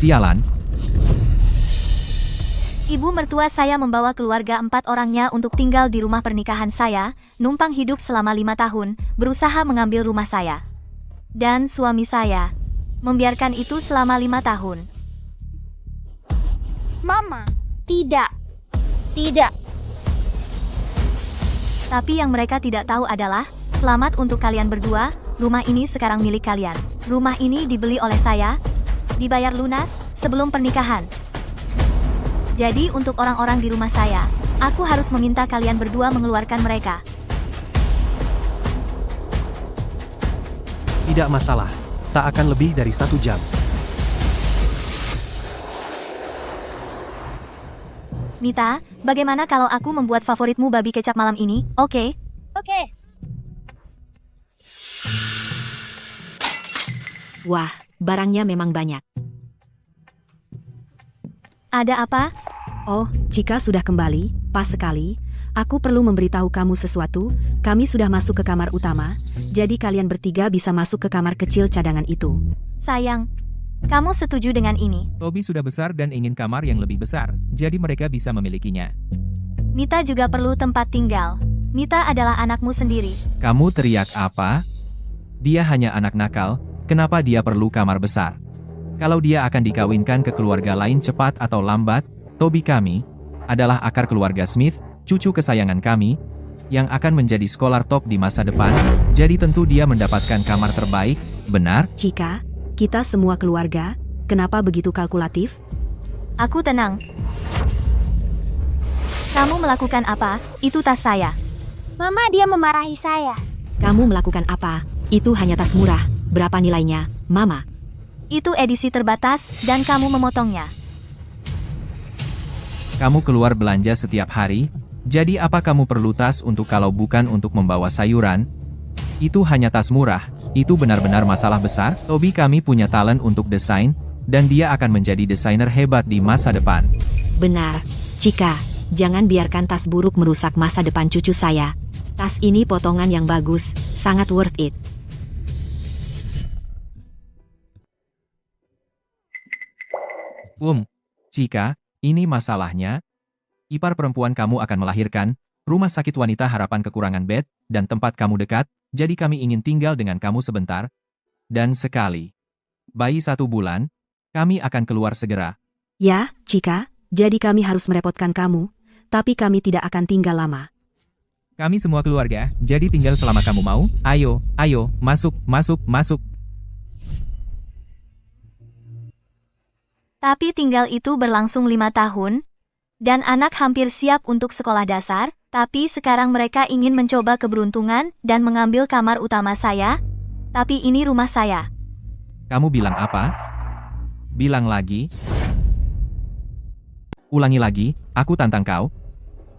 Sialan. Ibu mertua saya membawa keluarga 4 orangnya untuk tinggal di rumah pernikahan saya, numpang hidup selama 5 tahun, berusaha mengambil rumah saya. Dan suami saya membiarkan itu selama 5 tahun. Mama, tidak. Tidak. Tapi yang mereka tidak tahu adalah, selamat untuk kalian berdua, rumah ini sekarang milik kalian. Rumah ini dibeli oleh saya, dibayar lunas, sebelum pernikahan. Jadi untuk orang-orang di rumah saya, aku harus meminta kalian berdua mengeluarkan mereka. Tidak masalah, tak akan lebih dari 1 jam. Mita, bagaimana kalau aku membuat favoritmu babi kecap malam ini, oke? Oke. Wah, barangnya memang banyak. Ada apa? Oh, jika sudah kembali, pas sekali. Aku perlu memberitahu kamu sesuatu. Kami sudah masuk ke kamar utama, jadi kalian bertiga bisa masuk ke kamar kecil cadangan itu. Sayang, kamu setuju dengan ini? Toby sudah besar dan ingin kamar yang lebih besar, jadi mereka bisa memilikinya. Mita juga perlu tempat tinggal. Mita adalah anakmu sendiri. Kamu teriak apa? Dia hanya anak nakal, kenapa dia perlu kamar besar? Kalau dia akan dikawinkan ke keluarga lain cepat atau lambat, Toby kami adalah akar keluarga Smith, cucu kesayangan kami, yang akan menjadi scholar top di masa depan, jadi tentu dia mendapatkan kamar terbaik, benar? Cika, kita semua keluarga, kenapa begitu kalkulatif? Aku tenang. Kamu melakukan apa? Itu tas saya. Mama, dia memarahi saya. Kamu melakukan apa? Itu hanya tas murah. Berapa nilainya, Mama? Itu edisi terbatas, dan kamu memotongnya. Kamu keluar belanja setiap hari, jadi apa kamu perlu tas untuk kalau bukan untuk membawa sayuran? Itu hanya tas murah, itu benar-benar masalah besar. Toby kami punya talent untuk desain, dan dia akan menjadi desainer hebat di masa depan. Benar, Cika, jangan biarkan tas buruk merusak masa depan cucu saya. Tas ini potongan yang bagus, sangat worth it. Cika, ini masalahnya. Ipar perempuan kamu akan melahirkan, rumah sakit wanita harapan kekurangan bed, dan tempat kamu dekat, jadi kami ingin tinggal dengan kamu sebentar. Dan sekali. Bayi 1 bulan, kami akan keluar segera. Ya, Cika, jadi kami harus merepotkan kamu, tapi kami tidak akan tinggal lama. Kami semua keluarga, jadi tinggal selama kamu mau. Ayo, masuk, masuk, masuk. Tapi tinggal itu berlangsung 5 tahun, dan anak hampir siap untuk sekolah dasar, tapi sekarang mereka ingin mencoba keberuntungan dan mengambil kamar utama saya. Tapi ini rumah saya. Kamu bilang apa? Bilang lagi. Ulangi lagi, aku tantang kau.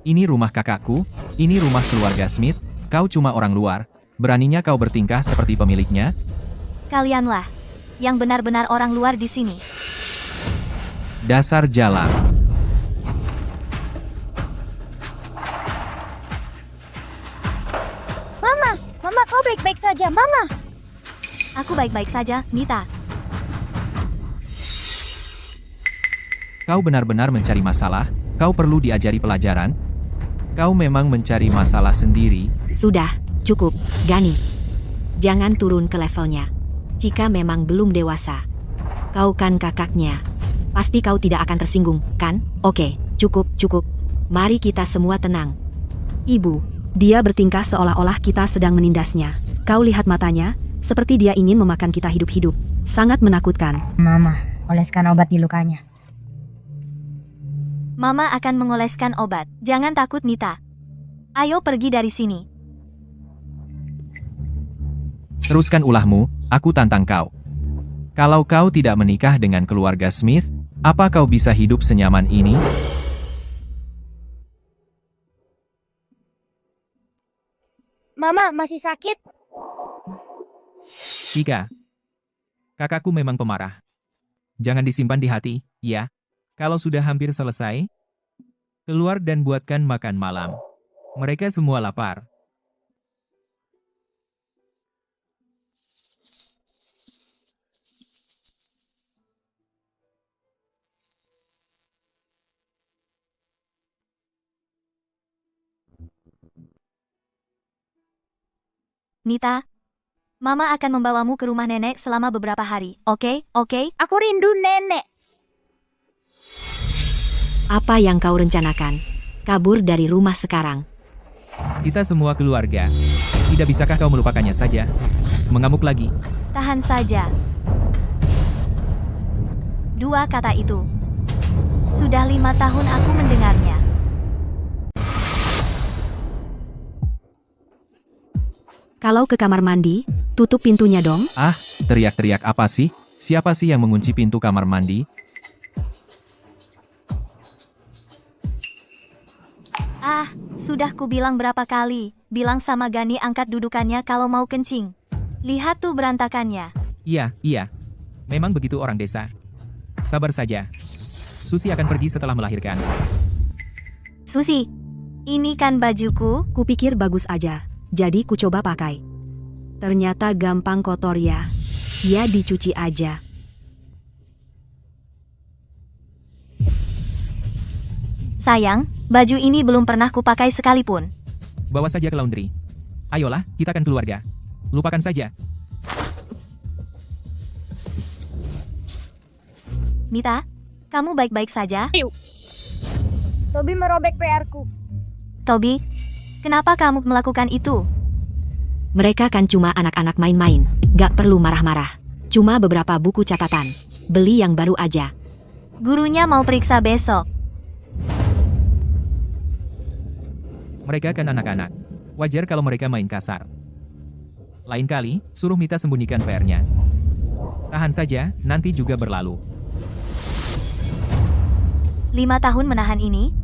Ini rumah kakakku, ini rumah keluarga Smith, kau cuma orang luar, beraninya kau bertingkah seperti pemiliknya? Kalianlah yang benar-benar orang luar di sini. Dasar jalan. Mama, kau baik-baik saja, Mama. Aku baik-baik saja, Mita. Kau benar-benar mencari masalah, kau perlu diajari pelajaran. Kau memang mencari masalah sendiri. Sudah, cukup, Gani. Jangan turun ke levelnya. Jika memang belum dewasa. Kau kan kakaknya. Pasti kau tidak akan tersinggung, kan? Oke, cukup. Mari kita semua tenang. Ibu, dia bertingkah seolah-olah kita sedang menindasnya. Kau lihat matanya, seperti dia ingin memakan kita hidup-hidup. Sangat menakutkan. Mama, oleskan obat di lukanya. Mama akan mengoleskan obat. Jangan takut, Mita. Ayo pergi dari sini. Teruskan ulahmu, aku tantang kau. Kalau kau tidak menikah dengan keluarga Smith, apa kau bisa hidup senyaman ini? Mama, masih sakit? Cika. Kakakku memang pemarah. Jangan disimpan di hati, ya. Kalau sudah hampir selesai, keluar dan buatkan makan malam. Mereka semua lapar. Nita, Mama akan membawamu ke rumah nenek selama beberapa hari. Oke? Aku rindu nenek. Apa yang kau rencanakan? Kabur dari rumah sekarang. Kita semua keluarga. Tidak bisakah kau melupakannya saja? Mengamuk lagi. Tahan saja. 2 kata itu. Sudah 5 tahun aku mendengarnya. Kalau ke kamar mandi, tutup pintunya dong. Ah, teriak-teriak apa sih? Siapa sih yang mengunci pintu kamar mandi? Ah, sudah kubilang berapa kali. Bilang sama Gani angkat dudukannya kalau mau kencing. Lihat tuh berantakannya. Iya. Memang begitu orang desa. Sabar saja. Susi akan pergi setelah melahirkan. Susi, ini kan bajuku. Kupikir bagus aja, jadi ku coba pakai. Ternyata gampang kotor ya. Ya dicuci aja. Sayang, baju ini belum pernah kupakai sekalipun. Bawa saja ke laundry. Ayolah, kita kan keluarga. Lupakan saja. Nita, kamu baik-baik saja? Tobi merobek PR-ku. Tobi, kenapa kamu melakukan itu? Mereka kan cuma anak-anak main-main. Gak perlu marah-marah. Cuma beberapa buku catatan. Beli yang baru aja. Gurunya mau periksa besok. Mereka kan anak-anak. Wajar kalau mereka main kasar. Lain kali, suruh Mita sembunyikan PR-nya. Tahan saja, nanti juga berlalu. 5 tahun menahan ini.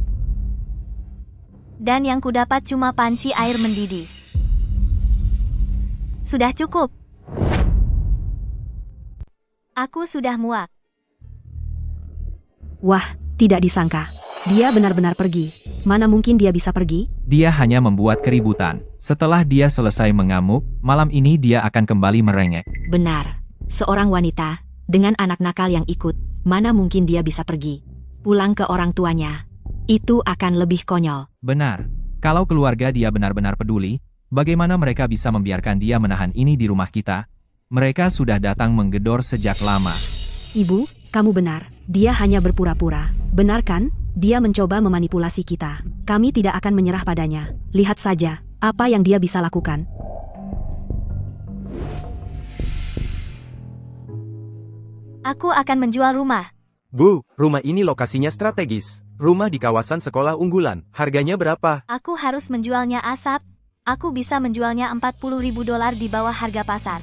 Dan yang kudapat cuma panci air mendidih. Sudah cukup. Aku sudah muak. Wah, tidak disangka. Dia benar-benar pergi. Mana mungkin dia bisa pergi? Dia hanya membuat keributan. Setelah dia selesai mengamuk, malam ini dia akan kembali merengek. Benar. Seorang wanita, dengan anak nakal yang ikut, mana mungkin dia bisa pergi? Pulang ke orang tuanya. Itu akan lebih konyol. Benar. Kalau keluarga dia benar-benar peduli, bagaimana mereka bisa membiarkan dia menahan ini di rumah kita? Mereka sudah datang menggedor sejak lama. Ibu, kamu benar. Dia hanya berpura-pura. Benar kan? Dia mencoba memanipulasi kita. Kami tidak akan menyerah padanya. Lihat saja, apa yang dia bisa lakukan. Aku akan menjual rumah. Bu, rumah ini lokasinya strategis. Rumah di kawasan sekolah unggulan. Harganya berapa? Aku harus menjualnya Asap. Aku bisa menjualnya $40.000 di bawah harga pasar.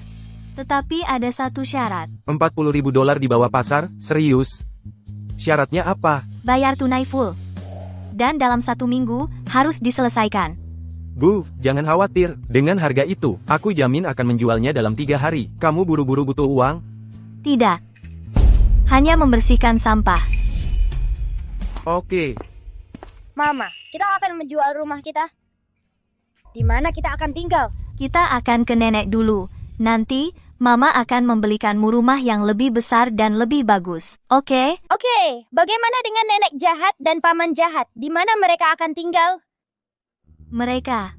Tetapi ada satu syarat. $40.000 di bawah pasar? Serius? Syaratnya apa? Bayar tunai full. Dan dalam 1 minggu, harus diselesaikan. Bu, jangan khawatir. Dengan harga itu, aku jamin akan menjualnya dalam 3 hari. Kamu buru-buru butuh uang? Tidak. Hanya membersihkan sampah. Oke. Mama, kita akan menjual rumah kita. Di mana kita akan tinggal? Kita akan ke nenek dulu. Nanti, Mama akan membelikanmu rumah yang lebih besar dan lebih bagus. Oke? Oke, bagaimana dengan nenek jahat dan paman jahat? Di mana mereka akan tinggal? Mereka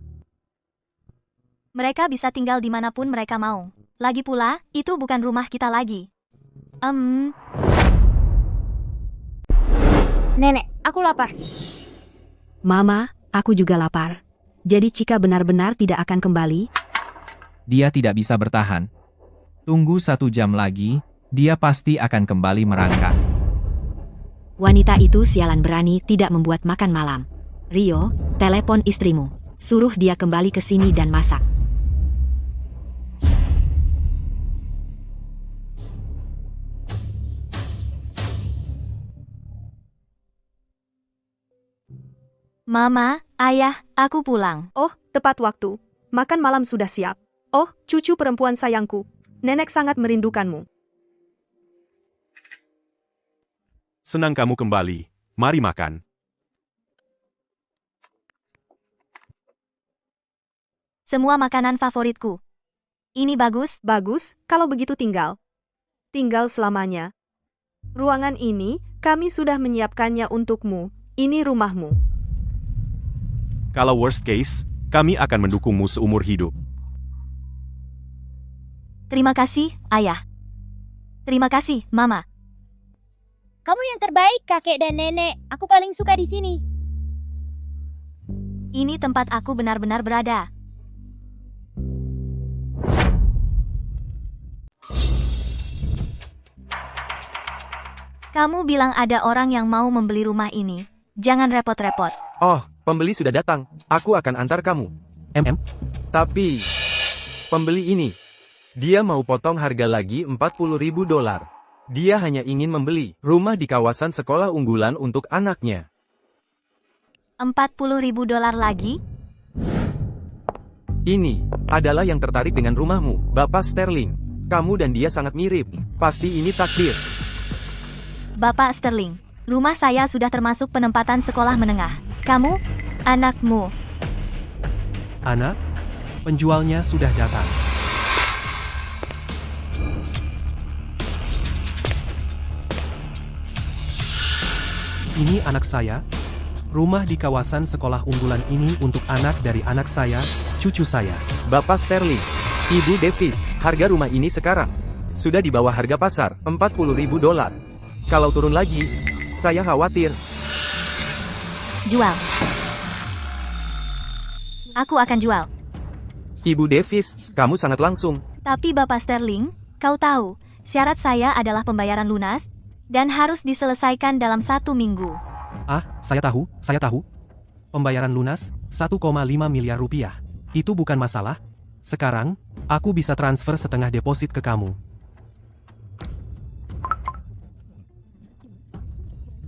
bisa tinggal dimanapun mereka mau. Lagi pula, itu bukan rumah kita lagi. Nenek, aku lapar. Mama, aku juga lapar. Jadi Cika benar-benar tidak akan kembali? Dia tidak bisa bertahan. Tunggu 1 jam lagi, dia pasti akan kembali merangkak. Wanita itu sialan berani tidak membuat makan malam. Rio, telepon istrimu. Suruh dia kembali ke sini dan masak. Mama, Ayah, aku pulang. Oh, tepat waktu. Makan malam sudah siap. Oh, cucu perempuan sayangku. Nenek sangat merindukanmu. Senang kamu kembali. Mari makan. Semua makanan favoritku. Ini bagus? Bagus, kalau begitu tinggal. Tinggal selamanya. Ruangan ini, kami sudah menyiapkannya untukmu. Ini rumahmu. Kalau worst case, kami akan mendukungmu seumur hidup. Terima kasih, Ayah. Terima kasih, Mama. Kamu yang terbaik, kakek dan nenek. Aku paling suka di sini. Ini tempat aku benar-benar berada. Kamu bilang ada orang yang mau membeli rumah ini. Jangan repot-repot. Oh, pembeli sudah datang. Aku akan antar kamu. Tapi, pembeli ini, dia mau potong harga lagi $40.000. Dia hanya ingin membeli rumah di kawasan sekolah unggulan untuk anaknya. $40.000 lagi? Ini adalah yang tertarik dengan rumahmu, Bapak Sterling. Kamu dan dia sangat mirip. Pasti ini takdir. Bapak Sterling, rumah saya sudah termasuk penempatan sekolah menengah. Kamu, anakmu. Anak, penjualnya sudah datang. Ini anak saya. Rumah di kawasan sekolah unggulan ini untuk anak dari anak saya, cucu saya. Bapak Sterling, Ibu Davis, harga rumah ini sekarang sudah di bawah harga pasar, $40.000. Kalau turun lagi, saya khawatir. Jual. Aku akan jual. Ibu Davis, kamu sangat langsung. Tapi Bapak Sterling, kau tahu, syarat saya adalah pembayaran lunas, dan harus diselesaikan dalam 1 minggu. Ah, saya tahu. Pembayaran lunas, 1,5 miliar rupiah. Itu bukan masalah. Sekarang, aku bisa transfer setengah deposit ke kamu.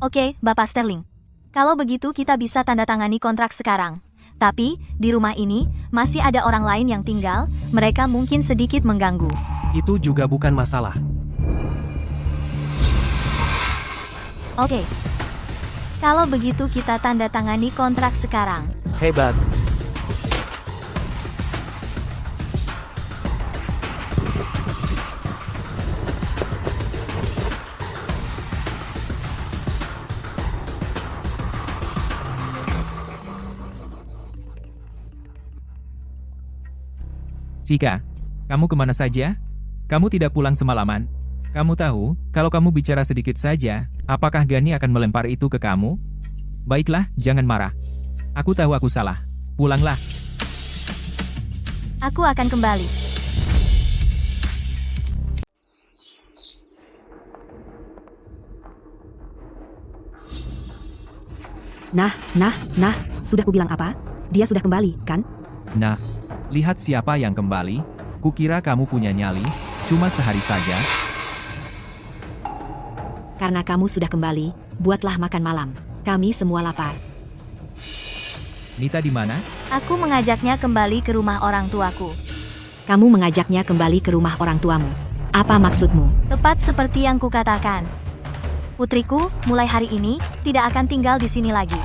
Oke, Bapak Sterling. Kalau begitu kita bisa tanda tangani kontrak sekarang. Tapi, di rumah ini, masih ada orang lain yang tinggal, mereka mungkin sedikit mengganggu. Itu juga bukan masalah. Oke. Kalau begitu kita tanda tangani kontrak sekarang. Hebat. Cika, kamu kemana saja? Kamu tidak pulang semalaman. Kamu tahu, kalau kamu bicara sedikit saja, apakah Gani akan melempar itu ke kamu? Baiklah, jangan marah. Aku tahu aku salah. Pulanglah. Aku akan kembali. Nah, sudah kubilang apa? Dia sudah kembali, kan? Nah, lihat siapa yang kembali. Kukira kamu punya nyali, cuma sehari saja. Karena kamu sudah kembali, buatlah makan malam. Kami semua lapar. Nita di mana? Aku mengajaknya kembali ke rumah orang tuaku. Kamu mengajaknya kembali ke rumah orang tuamu. Apa maksudmu? Tepat seperti yang kukatakan. Putriku, mulai hari ini, tidak akan tinggal di sini lagi.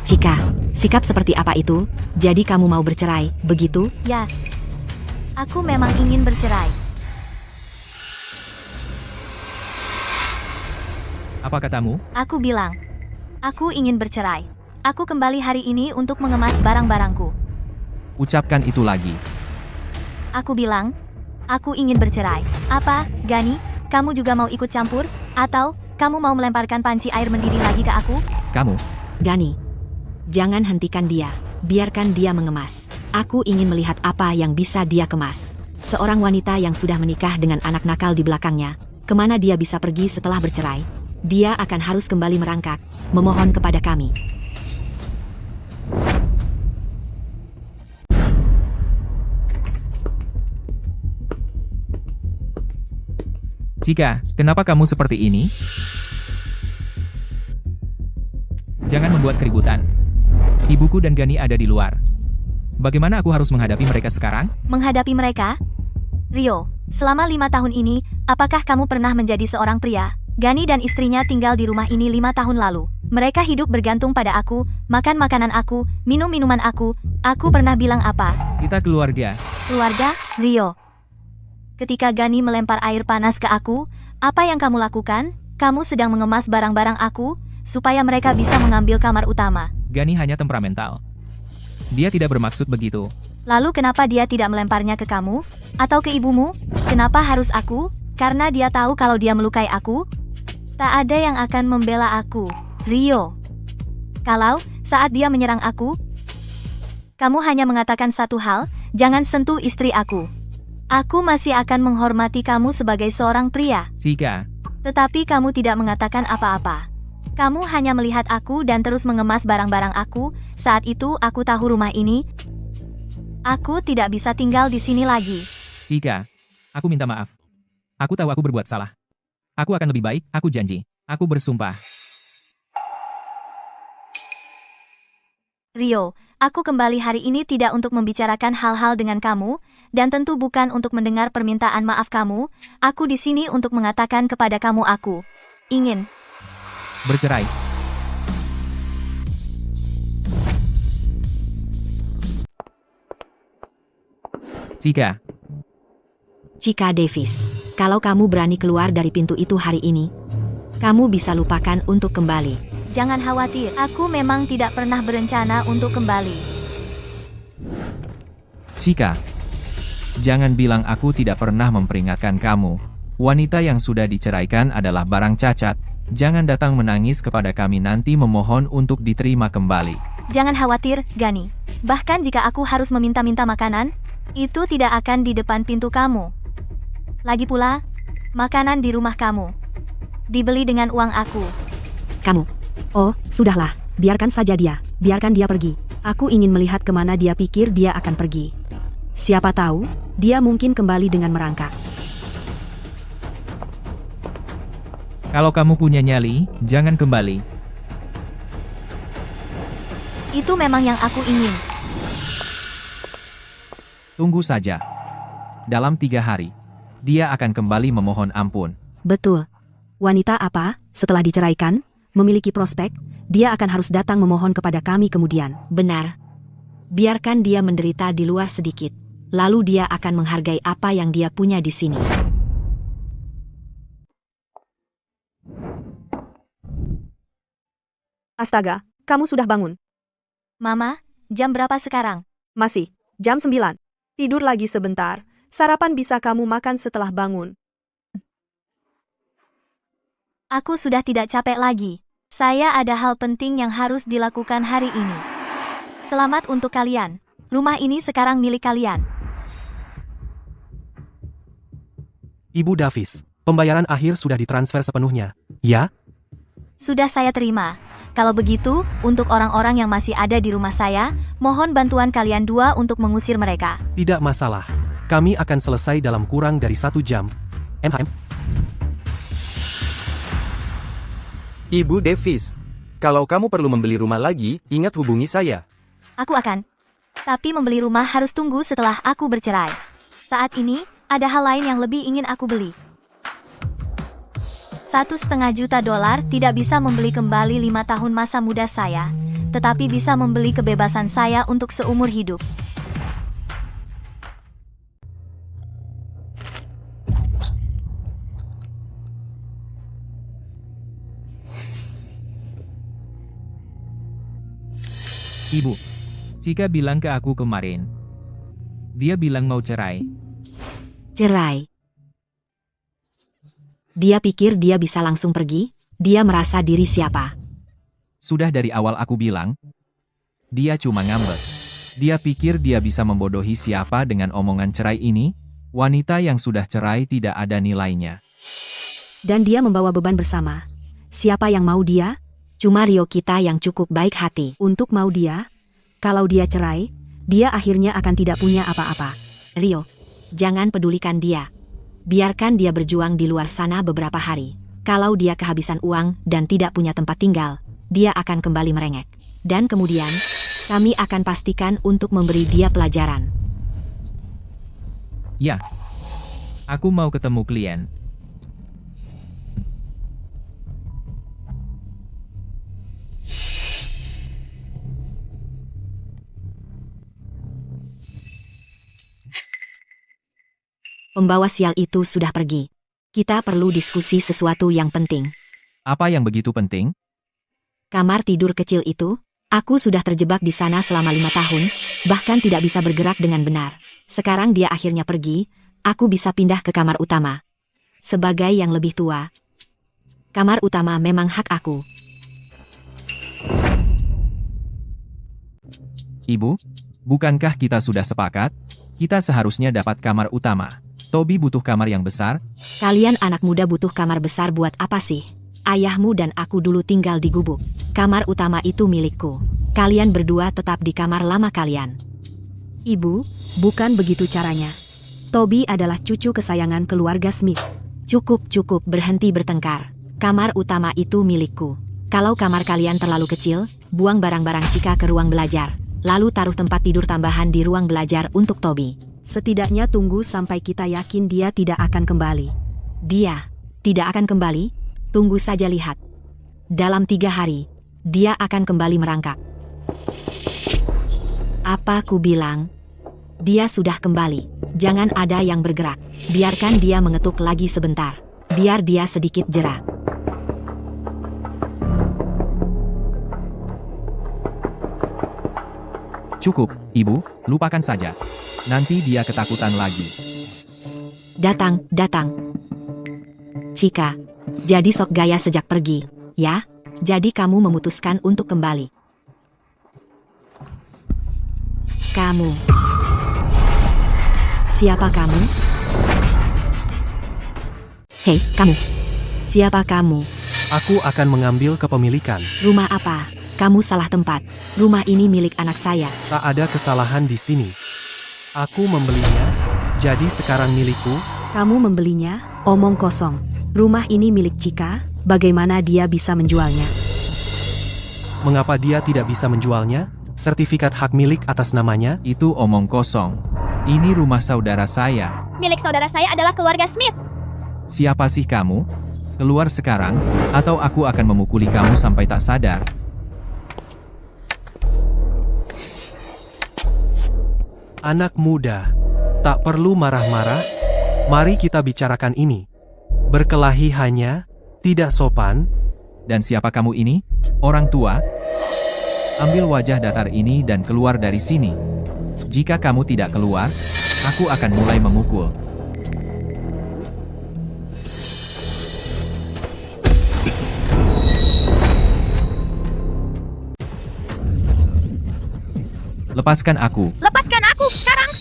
Cika, sikap seperti apa itu? Jadi kamu mau bercerai, begitu? Ya. Aku memang ingin bercerai. Apa katamu? Aku bilang, aku ingin bercerai. Aku kembali hari ini untuk mengemas barang-barangku. Ucapkan itu lagi. Aku bilang, aku ingin bercerai. Apa, Gani? Kamu juga mau ikut campur? Atau, kamu mau melemparkan panci air mendidih lagi ke aku? Kamu? Gani, jangan hentikan dia. Biarkan dia mengemas. Aku ingin melihat apa yang bisa dia kemas. Seorang wanita yang sudah menikah dengan anak nakal di belakangnya, kemana dia bisa pergi setelah bercerai? Dia akan harus kembali merangkak, memohon kepada kami. Cika, kenapa kamu seperti ini? Jangan membuat keributan. Ibuku dan Gani ada di luar. Bagaimana aku harus menghadapi mereka sekarang? Menghadapi mereka? Rio, selama 5 tahun ini, apakah kamu pernah menjadi seorang pria? Gani dan istrinya tinggal di rumah ini 5 tahun lalu. Mereka hidup bergantung pada aku, makan makanan aku, minum minuman aku. Aku pernah bilang apa? Kita keluarga. Keluarga, Rio. Ketika Gani melempar air panas ke aku, apa yang kamu lakukan? Kamu sedang mengemas barang-barang aku, supaya mereka bisa mengambil kamar utama. Gani hanya temperamental. Dia tidak bermaksud begitu. Lalu kenapa dia tidak melemparnya ke kamu? Atau ke ibumu? Kenapa harus aku? Karena dia tahu kalau dia melukai aku? Tak ada yang akan membela aku, Rio. Kalau, saat dia menyerang aku, kamu hanya mengatakan satu hal, jangan sentuh istri aku. Aku masih akan menghormati kamu sebagai seorang pria. Jika Tetapi kamu tidak mengatakan apa-apa. Kamu hanya melihat aku dan terus mengemas barang-barang aku. Saat itu aku tahu rumah ini. Aku tidak bisa tinggal di sini lagi. Jika aku minta maaf. Aku tahu aku berbuat salah. Aku akan lebih baik, aku janji. Aku bersumpah. Rio, aku kembali hari ini tidak untuk membicarakan hal-hal dengan kamu, dan tentu bukan untuk mendengar permintaan maaf kamu. Aku di sini untuk mengatakan kepada kamu aku ingin Bercerai. Chika Davis, kalau kamu berani keluar dari pintu itu hari ini, kamu bisa lupakan untuk kembali. Jangan khawatir, aku memang tidak pernah berencana untuk kembali. Chika, jangan bilang aku tidak pernah memperingatkan kamu. Wanita yang sudah diceraikan adalah barang cacat. Jangan datang menangis kepada kami nanti memohon untuk diterima kembali. Jangan khawatir, Gani. Bahkan jika aku harus meminta-minta makanan, itu tidak akan di depan pintu kamu. Lagi pula, makanan di rumah kamu dibeli dengan uang aku. Kamu. Oh, sudahlah. Biarkan saja dia. Biarkan dia pergi. Aku ingin melihat kemana dia pikir dia akan pergi. Siapa tahu, dia mungkin kembali dengan merangkak. Kalau kamu punya nyali, jangan kembali. Itu memang yang aku ingin. Tunggu saja. Dalam 3 hari, dia akan kembali memohon ampun. Betul. Wanita apa, setelah diceraikan, memiliki prospek, dia akan harus datang memohon kepada kami kemudian. Benar. Biarkan dia menderita di luar sedikit. Lalu dia akan menghargai apa yang dia punya di sini. Astaga, kamu sudah bangun. Mama, jam berapa sekarang? Masih, jam 9. Tidur lagi sebentar. Sarapan bisa kamu makan setelah bangun. Aku sudah tidak capek lagi. Saya ada hal penting yang harus dilakukan hari ini. Selamat untuk kalian. Rumah ini sekarang milik kalian. Ibu Davis, pembayaran akhir sudah ditransfer sepenuhnya, ya? Sudah saya terima. Kalau begitu, untuk orang-orang yang masih ada di rumah saya, mohon bantuan kalian 2 untuk mengusir mereka. Tidak masalah. Kami akan selesai dalam kurang dari 1 jam. Ibu Davis, kalau kamu perlu membeli rumah lagi, ingat hubungi saya. Aku akan. Tapi membeli rumah harus tunggu setelah aku bercerai. Saat ini, ada hal lain yang lebih ingin aku beli. $1,5 juta tidak bisa membeli kembali 5 tahun masa muda saya, tetapi bisa membeli kebebasan saya untuk seumur hidup. Ibu, Chika bilang ke aku kemarin. Dia bilang mau cerai. Cerai. Dia pikir dia bisa langsung pergi? Dia merasa diri siapa? Sudah dari awal aku bilang, dia cuma ngambek. Dia pikir dia bisa membodohi siapa dengan omongan cerai ini? Wanita yang sudah cerai tidak ada nilainya. Dan dia membawa beban bersama. Siapa yang mau dia? Cuma Rio kita yang cukup baik hati. Untuk mau dia? Kalau dia cerai, dia akhirnya akan tidak punya apa-apa. Rio, jangan pedulikan dia. Biarkan dia berjuang di luar sana beberapa hari. Kalau dia kehabisan uang dan tidak punya tempat tinggal, dia akan kembali merengek. Dan kemudian, kami akan pastikan untuk memberi dia pelajaran. Ya, aku mau ketemu klien. Pembawa sial itu sudah pergi. Kita perlu diskusi sesuatu yang penting. Apa yang begitu penting? Kamar tidur kecil itu, Aku sudah terjebak di sana selama 5 tahun, bahkan tidak bisa bergerak dengan benar. Sekarang dia akhirnya pergi, aku bisa pindah ke kamar utama. Sebagai yang lebih tua, kamar utama memang hak aku. Ibu, bukankah kita sudah sepakat? Kita seharusnya dapat kamar utama. Toby butuh kamar yang besar. Kalian anak muda butuh kamar besar buat apa sih? Ayahmu dan aku dulu tinggal di gubuk. Kamar utama itu milikku. Kalian berdua tetap di kamar lama kalian. Ibu, bukan begitu caranya. Toby adalah cucu kesayangan keluarga Smith. Cukup, berhenti bertengkar. Kamar utama itu milikku. Kalau kamar kalian terlalu kecil, buang barang-barang Chica ke ruang belajar. Lalu taruh tempat tidur tambahan di ruang belajar untuk Toby. Setidaknya tunggu sampai kita yakin dia tidak akan kembali. Dia tidak akan kembali? Tunggu saja lihat. Dalam 3 hari, dia akan kembali merangkak. Apa ku bilang? Dia sudah kembali. Jangan ada yang bergerak. Biarkan dia mengetuk lagi sebentar. Biar dia sedikit jera. Cukup, Ibu, lupakan saja. Nanti dia ketakutan lagi. Datang. Chica, jadi sok gaya sejak pergi, ya? Jadi kamu memutuskan untuk kembali. Kamu. Siapa kamu? Hei, kamu. Siapa kamu? Aku akan mengambil kepemilikan. Rumah apa? Kamu salah tempat. Rumah ini milik anak saya. Tak ada kesalahan di sini. Aku membelinya, jadi sekarang milikku. Kamu membelinya? Omong kosong. Rumah ini milik Chica, bagaimana dia bisa menjualnya? Mengapa dia tidak bisa menjualnya? Sertifikat hak milik atas namanya? Itu omong kosong. Ini rumah saudara saya. Milik saudara saya adalah keluarga Smith. Siapa sih kamu? Keluar sekarang, atau aku akan memukuli kamu sampai tak sadar. Anak muda, tak perlu marah-marah. Mari kita bicarakan ini. Berkelahi hanya tidak sopan. Dan siapa kamu ini? Orang tua? Ambil wajah datar ini dan keluar dari sini. Jika kamu tidak keluar, aku akan mulai memukul. Lepaskan aku. Lepaskan aku sekarang.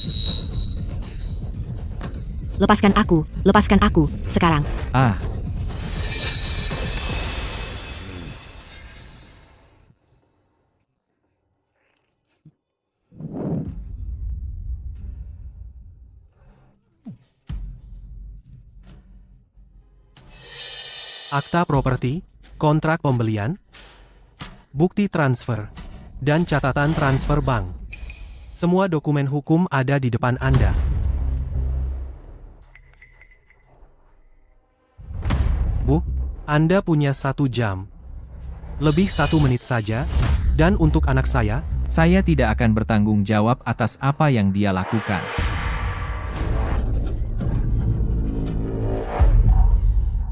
Lepaskan aku, sekarang. Ah, Akta properti, kontrak pembelian, bukti transfer, dan catatan transfer bank. Semua dokumen hukum ada di depan Anda. Bu, Anda punya 1 jam. Lebih 1 menit saja, dan untuk anak saya tidak akan bertanggung jawab atas apa yang dia lakukan.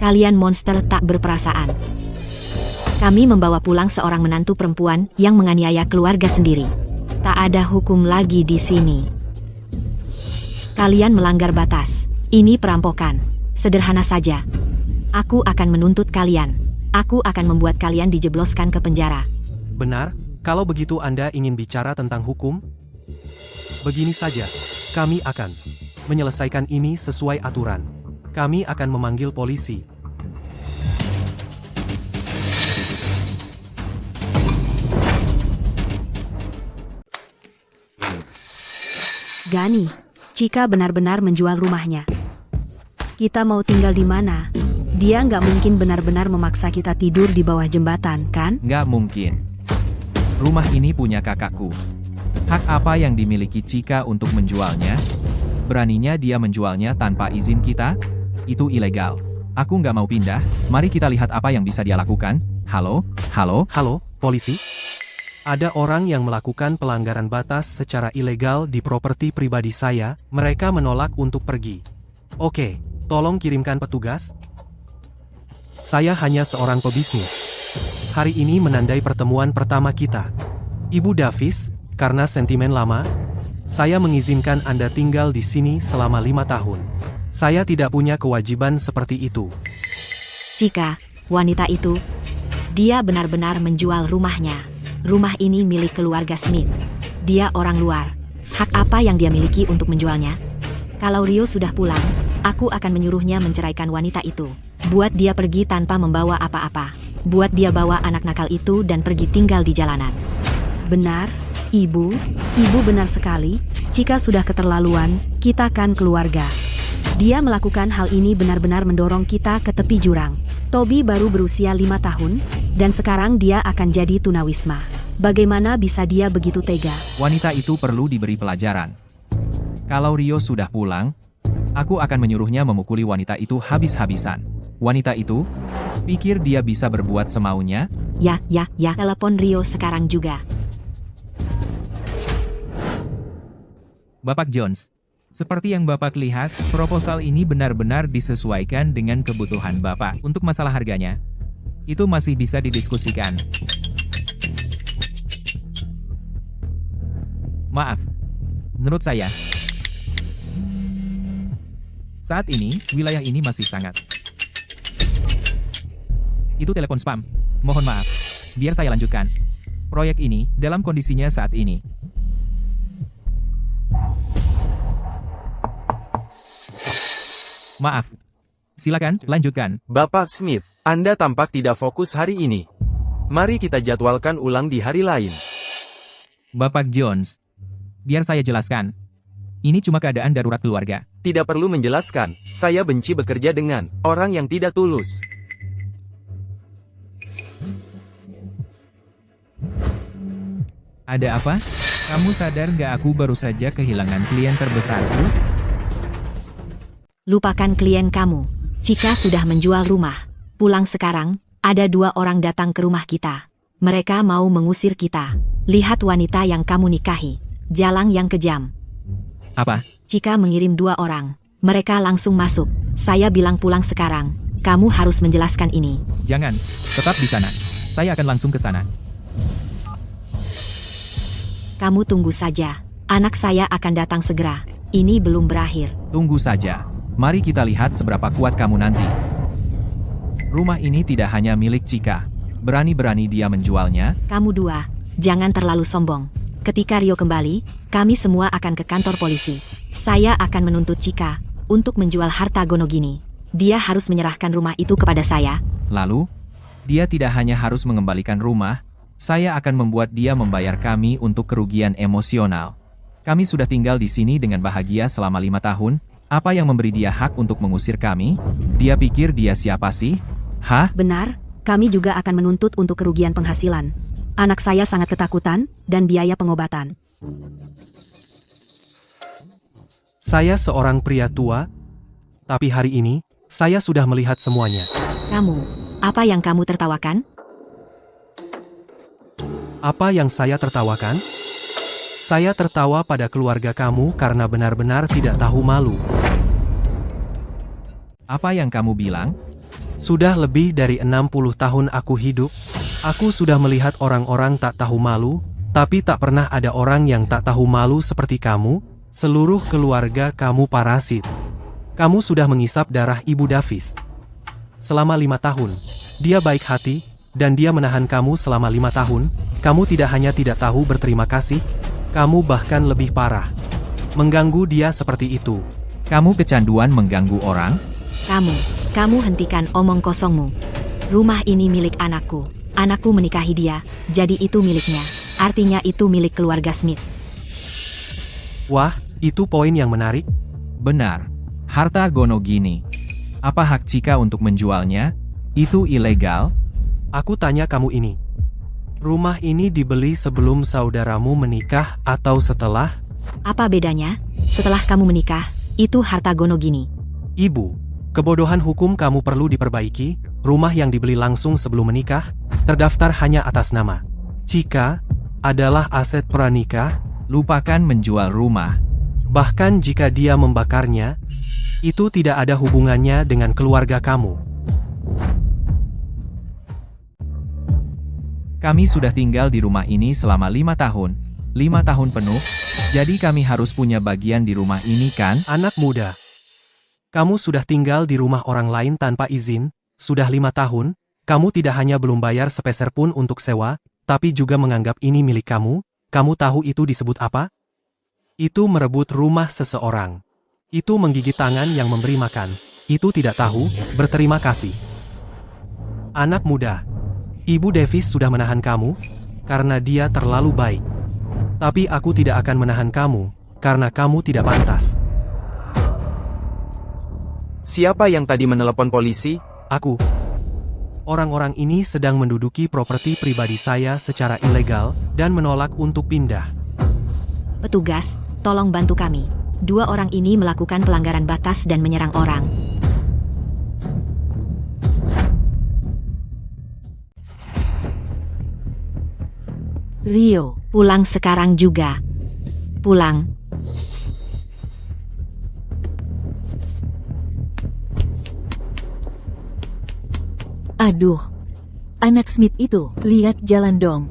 Kalian monster tak berperasaan. Kami membawa pulang seorang menantu perempuan yang menganiaya keluarga sendiri. Tak ada hukum lagi di sini. Kalian melanggar batas. Ini perampokan. Sederhana saja. Aku akan menuntut kalian. Aku akan membuat kalian dijebloskan ke penjara. benar. Kalau begitu Anda ingin bicara tentang hukum? Begini saja, kami akan menyelesaikan ini sesuai aturan. Kami akan memanggil polisi. Gani, Chica benar-benar menjual rumahnya. Kita mau tinggal di mana? Dia nggak mungkin benar-benar memaksa kita tidur di bawah jembatan, kan? Nggak mungkin. Rumah ini punya kakakku. Hak apa yang dimiliki Chica untuk menjualnya? Beraninya dia menjualnya tanpa izin kita? Itu ilegal. Aku nggak mau pindah. Mari kita lihat apa yang bisa dia lakukan. Halo? Halo? Halo, polisi? Ada orang yang melakukan pelanggaran batas secara ilegal di properti pribadi saya. Mereka menolak untuk pergi. Oke, tolong kirimkan petugas. Saya hanya seorang pebisnis. Hari ini menandai pertemuan pertama kita. Ibu Davis, karena sentimen lama, saya mengizinkan Anda tinggal di sini selama 5 tahun. Saya tidak punya kewajiban seperti itu. Cika, wanita itu, dia benar-benar menjual rumahnya. Rumah ini milik keluarga Smith. Dia orang luar. Hak apa yang dia miliki untuk menjualnya? Kalau Rio sudah pulang, aku akan menyuruhnya menceraikan wanita itu. Buat dia pergi tanpa membawa apa-apa. Buat dia bawa anak nakal itu dan pergi tinggal di jalanan. Benar, Ibu. Ibu benar sekali. Jika sudah keterlaluan, kita kan keluarga. Dia melakukan hal ini benar-benar mendorong kita ke tepi jurang. Toby baru berusia 5 tahun, dan sekarang dia akan jadi tunawisma. Bagaimana bisa dia begitu tega? Wanita itu perlu diberi pelajaran. Kalau Rio sudah pulang, aku akan menyuruhnya memukuli wanita itu habis-habisan. Wanita itu, pikir dia bisa berbuat semaunya? Ya, telepon Rio sekarang juga. Bapak Jones, seperti yang Bapak lihat, proposal ini benar-benar disesuaikan dengan kebutuhan Bapak. Untuk masalah harganya, itu masih bisa didiskusikan. Maaf, menurut saya, saat ini, wilayah ini masih sangat. Itu telepon spam. Mohon maaf. Biar saya lanjutkan. Proyek ini, dalam kondisinya saat ini. Maaf. Silakan, lanjutkan. Bapak Smith, Anda tampak tidak fokus hari ini. Mari kita jadwalkan ulang di hari lain. Bapak Jones, biar saya jelaskan. Ini cuma keadaan darurat keluarga. Tidak perlu menjelaskan, saya benci bekerja dengan orang yang tidak tulus. Ada apa? Kamu sadar nggak aku baru saja kehilangan klien terbesarku? Lupakan klien kamu. Cika sudah menjual rumah. Pulang sekarang, ada 2 orang datang ke rumah kita. Mereka mau mengusir kita. Lihat wanita yang kamu nikahi. Jalang yang kejam. Apa? Cika mengirim 2 orang. Mereka langsung masuk. Saya bilang pulang sekarang. Kamu harus menjelaskan ini. Jangan, tetap di sana. Saya akan langsung ke sana. Kamu tunggu saja. Anak saya akan datang segera. Ini belum berakhir. Tunggu saja. Mari kita lihat seberapa kuat kamu nanti. Rumah ini tidak hanya milik Cika. Berani-berani dia menjualnya. Kamu 2, jangan terlalu sombong. Ketika Rio kembali, kami semua akan ke kantor polisi. Saya akan menuntut Cika untuk menjual harta Gonogini. Dia harus menyerahkan rumah itu kepada saya. Lalu, dia tidak hanya harus mengembalikan rumah, saya akan membuat dia membayar kami untuk kerugian emosional. Kami sudah tinggal di sini dengan bahagia selama 5 tahun. Apa yang memberi dia hak untuk mengusir kami? Dia pikir dia siapa sih? Hah? Benar, kami juga akan menuntut untuk kerugian penghasilan. Anak saya sangat ketakutan, dan biaya pengobatan. Saya seorang pria tua, tapi hari ini, saya sudah melihat semuanya. Kamu, apa yang kamu tertawakan? Apa yang saya tertawakan? Saya tertawa pada keluarga kamu karena benar-benar tidak tahu malu. Apa yang kamu bilang? Sudah lebih dari 60 tahun aku hidup, aku sudah melihat orang-orang tak tahu malu, tapi tak pernah ada orang yang tak tahu malu seperti kamu. Seluruh keluarga kamu parasit. Kamu sudah mengisap darah Ibu Davis. Selama 5 tahun, dia baik hati, dan dia menahan kamu selama 5 tahun. Kamu tidak hanya tidak tahu berterima kasih, kamu bahkan lebih parah. Mengganggu dia seperti itu. Kamu kecanduan mengganggu orang? Kamu hentikan omong kosongmu. Rumah ini milik anakku. Anakku menikahi dia, jadi itu miliknya. Artinya itu milik keluarga Smith. Wah, itu poin yang menarik. Benar. Harta Gonogini. Apa hak Cika untuk menjualnya? Itu ilegal? Aku tanya kamu ini. Rumah ini dibeli sebelum saudaramu menikah atau setelah? Apa bedanya? Setelah kamu menikah, itu harta Gonogini. Ibu, kebodohan hukum kamu perlu diperbaiki. Rumah yang dibeli langsung sebelum menikah, terdaftar hanya atas nama Cika, adalah aset pranikah. Lupakan menjual rumah. Bahkan jika dia membakarnya, itu tidak ada hubungannya dengan keluarga kamu. Kami sudah tinggal di rumah ini selama 5 tahun. 5 tahun penuh, jadi kami harus punya bagian di rumah ini kan? Anak muda. Kamu sudah tinggal di rumah orang lain tanpa izin, sudah 5 tahun, kamu tidak hanya belum bayar sepeser pun untuk sewa, tapi juga menganggap ini milik kamu. Kamu tahu itu disebut apa? Itu merebut rumah seseorang. Itu menggigit tangan yang memberi makan. Itu tidak tahu, berterima kasih. Anak muda. Ibu Davis sudah menahan kamu, karena dia terlalu baik. Tapi aku tidak akan menahan kamu, karena kamu tidak pantas. Siapa yang tadi menelepon polisi? Aku. Orang-orang ini sedang menduduki properti pribadi saya secara ilegal, dan menolak untuk pindah. Petugas, tolong bantu kami. 2 orang ini melakukan pelanggaran batas dan menyerang orang. Rio, pulang sekarang juga. Pulang. Aduh, anak Smith itu, lihat jalan dong.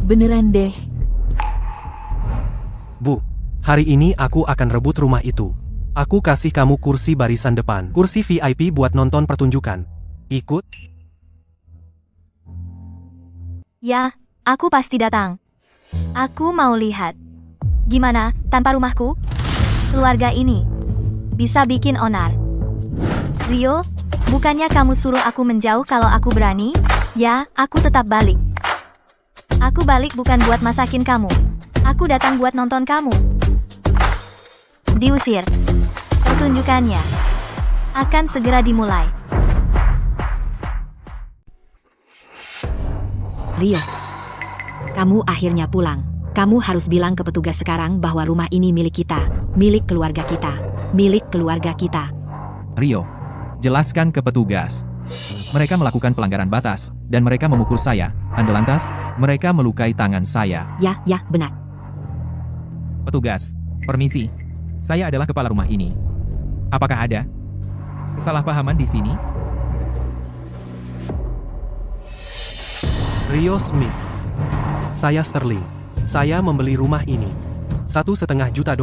Beneran deh. Bu, hari ini aku akan rebut rumah itu. Aku kasih kamu kursi barisan depan. Kursi VIP buat nonton pertunjukan. Ikut? Ya, aku pasti datang. Aku mau lihat. Gimana, tanpa rumahku? Keluarga ini bisa bikin onar. Rio, bukannya kamu suruh aku menjauh kalau aku berani? Ya, aku tetap balik. Aku balik bukan buat masakin kamu. Aku datang buat nonton kamu. Diusir. Pertunjukannya akan segera dimulai. Rio, kamu akhirnya pulang. Kamu harus bilang ke petugas sekarang bahwa rumah ini milik kita, milik keluarga kita, milik keluarga kita. Rio, jelaskan ke petugas. Mereka melakukan pelanggaran batas, dan mereka memukul saya. Lantas, mereka melukai tangan saya. Ya, benar. Petugas, permisi. Saya adalah kepala rumah ini. Apakah ada kesalahpahaman di sini? Rio Smith. Saya Sterling. Saya membeli rumah ini. $1,5 juta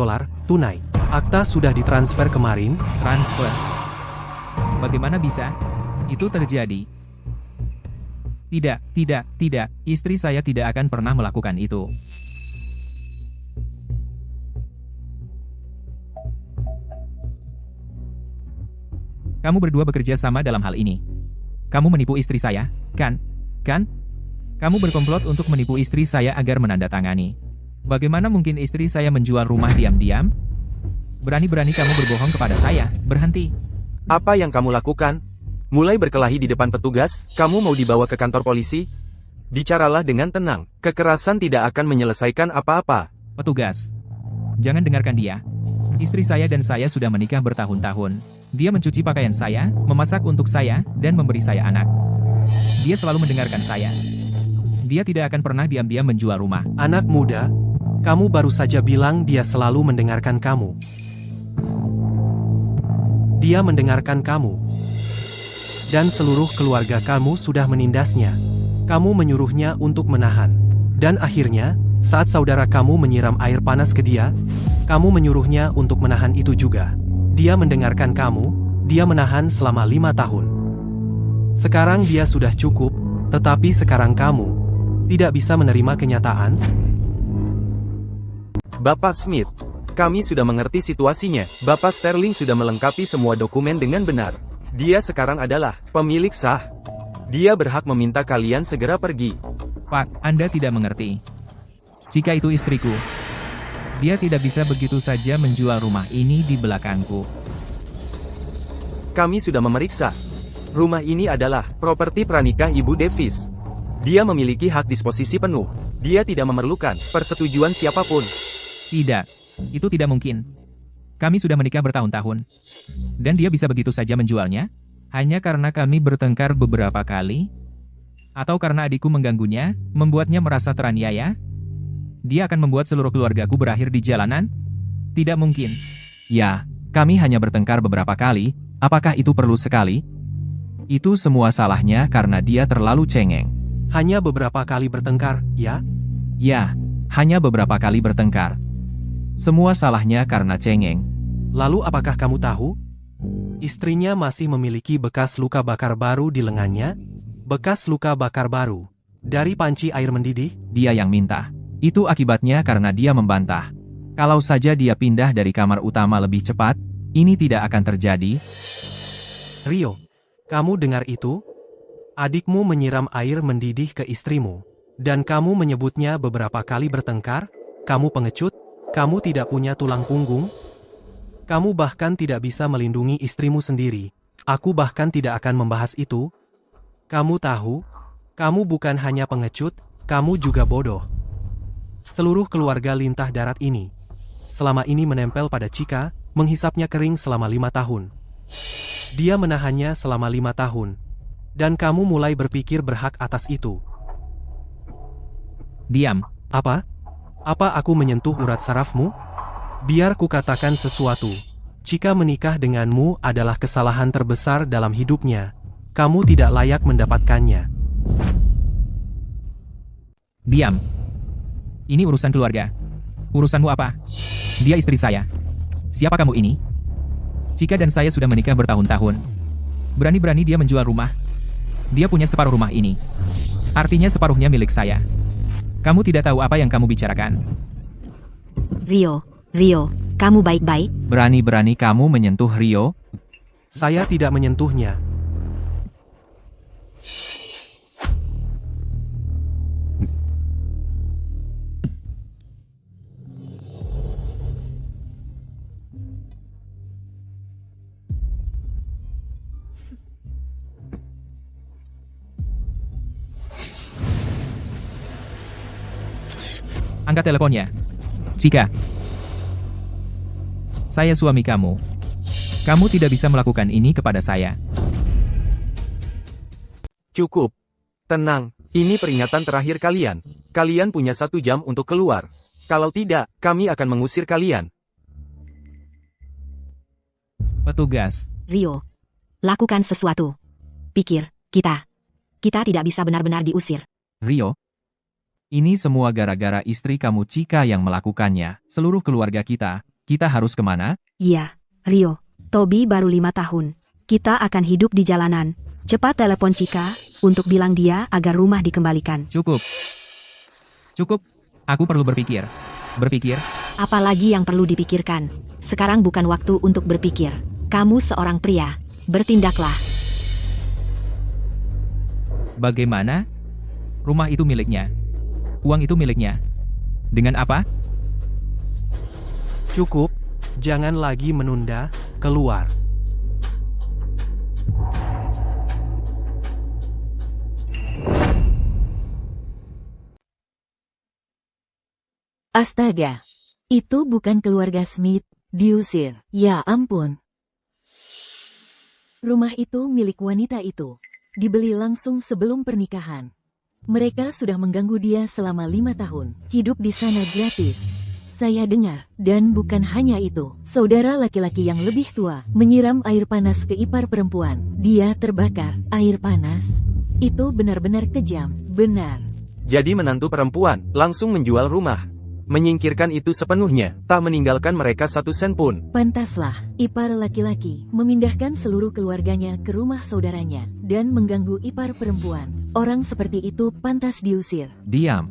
tunai. Akta sudah ditransfer kemarin. Transfer. Bagaimana bisa itu terjadi? Tidak. Istri saya tidak akan pernah melakukan itu. Kamu berdua bekerja sama dalam hal ini. Kamu menipu istri saya, kan? Kamu berkomplot untuk menipu istri saya agar menandatangani. Bagaimana mungkin istri saya menjual rumah diam-diam? Berani-berani kamu berbohong kepada saya. Berhenti. Apa yang kamu lakukan? Mulai berkelahi di depan petugas, kamu mau dibawa ke kantor polisi? Bicaralah dengan tenang, kekerasan tidak akan menyelesaikan apa-apa. Petugas, jangan dengarkan dia. Istri saya dan saya sudah menikah bertahun-tahun. Dia mencuci pakaian saya, memasak untuk saya, dan memberi saya anak. Dia selalu mendengarkan saya. Dia tidak akan pernah diam-diam menjual rumah. Anak muda, kamu baru saja bilang dia selalu mendengarkan kamu. Dia mendengarkan kamu. Dan seluruh keluarga kamu sudah menindasnya. Kamu menyuruhnya untuk menahan. Dan akhirnya, saat saudara kamu menyiram air panas ke dia, kamu menyuruhnya untuk menahan itu juga. Dia mendengarkan kamu, dia menahan selama 5 tahun. Sekarang dia sudah cukup, tetapi sekarang kamu tidak bisa menerima kenyataan. Bapak Smith, kami sudah mengerti situasinya. Bapak Sterling sudah melengkapi semua dokumen dengan benar. Dia sekarang adalah pemilik sah. Dia berhak meminta kalian segera pergi. Pak, Anda tidak mengerti. Jika itu istriku, dia tidak bisa begitu saja menjual rumah ini di belakangku. Kami sudah memeriksa. Rumah ini adalah properti pranikah Ibu Davis. Dia memiliki hak disposisi penuh. Dia tidak memerlukan persetujuan siapapun. Tidak, itu tidak mungkin. Kami sudah menikah bertahun-tahun. Dan dia bisa begitu saja menjualnya? Hanya karena kami bertengkar beberapa kali? Atau karena adikku mengganggunya, membuatnya merasa teraniaya? Dia akan membuat seluruh keluargaku berakhir di jalanan? Tidak mungkin. Ya, kami hanya bertengkar beberapa kali. Apakah itu perlu sekali? Itu semua salahnya karena dia terlalu cengeng. Hanya beberapa kali bertengkar, ya? Ya, hanya beberapa kali bertengkar. Semua salahnya karena cengeng. Lalu apakah kamu tahu? Istrinya masih memiliki bekas luka bakar baru di lengannya? Bekas luka bakar baru. Dari panci air mendidih? Dia yang minta. Itu akibatnya karena dia membantah. Kalau saja dia pindah dari kamar utama lebih cepat, ini tidak akan terjadi. Rio, kamu dengar itu? Adikmu menyiram air mendidih ke istrimu. Dan kamu menyebutnya beberapa kali bertengkar? Kamu pengecut? Kamu tidak punya tulang punggung? Kamu bahkan tidak bisa melindungi istrimu sendiri. Aku bahkan tidak akan membahas itu. Kamu tahu, kamu bukan hanya pengecut, kamu juga bodoh. Seluruh keluarga lintah darat ini selama ini menempel pada Chika, menghisapnya kering selama 5 tahun. Dia menahannya selama 5 tahun. Dan kamu mulai berpikir berhak atas itu. Diam. Apa? Apa aku menyentuh urat sarafmu? Biar ku katakan sesuatu. Chika menikah denganmu adalah kesalahan terbesar dalam hidupnya. Kamu tidak layak mendapatkannya. Diam. Ini urusan keluarga. Urusanmu apa? Dia istri saya. Siapa kamu ini? Chika dan saya sudah menikah bertahun-tahun. Berani-berani dia menjual rumah. Dia punya separuh rumah ini. Artinya separuhnya milik saya. Kamu tidak tahu apa yang kamu bicarakan. Rio, kamu baik-baik? Berani-berani kamu menyentuh Rio? Saya tidak menyentuhnya. Angkat teleponnya. Chika. Saya suami kamu. Kamu tidak bisa melakukan ini kepada saya. Cukup. Tenang, ini peringatan terakhir kalian. Kalian punya 1 jam untuk keluar. Kalau tidak, kami akan mengusir kalian. Petugas. Rio, lakukan sesuatu. Pikir, kita tidak bisa benar-benar diusir. Rio? Ini semua gara-gara istri kamu Chika yang melakukannya. Seluruh keluarga kita harus kemana? Iya, Rio, Toby baru 5 tahun. Kita akan hidup di jalanan. Cepat telepon Chika untuk bilang dia agar rumah dikembalikan. Cukup. Aku perlu berpikir. Apalagi yang perlu dipikirkan? Sekarang bukan waktu untuk berpikir. Kamu seorang pria. Bertindaklah. Bagaimana? Rumah itu miliknya. Uang itu miliknya. Dengan apa? Cukup, jangan lagi menunda, keluar. Astaga, itu bukan keluarga Smith, diusir. Ya ampun. Rumah itu milik wanita itu. Dibeli langsung sebelum pernikahan. Mereka sudah mengganggu dia selama 5 tahun. Hidup di sana gratis. Saya dengar, dan bukan hanya itu. Saudara laki-laki yang lebih tua menyiram air panas ke ipar perempuan. Dia terbakar. Air panas. Itu benar-benar kejam. Benar. Jadi menantu perempuan langsung menjual rumah. Menyingkirkan itu sepenuhnya, tak meninggalkan mereka 1 sen pun. Pantaslah, ipar laki-laki memindahkan seluruh keluarganya ke rumah saudaranya dan mengganggu ipar perempuan. Orang seperti itu pantas diusir. Diam.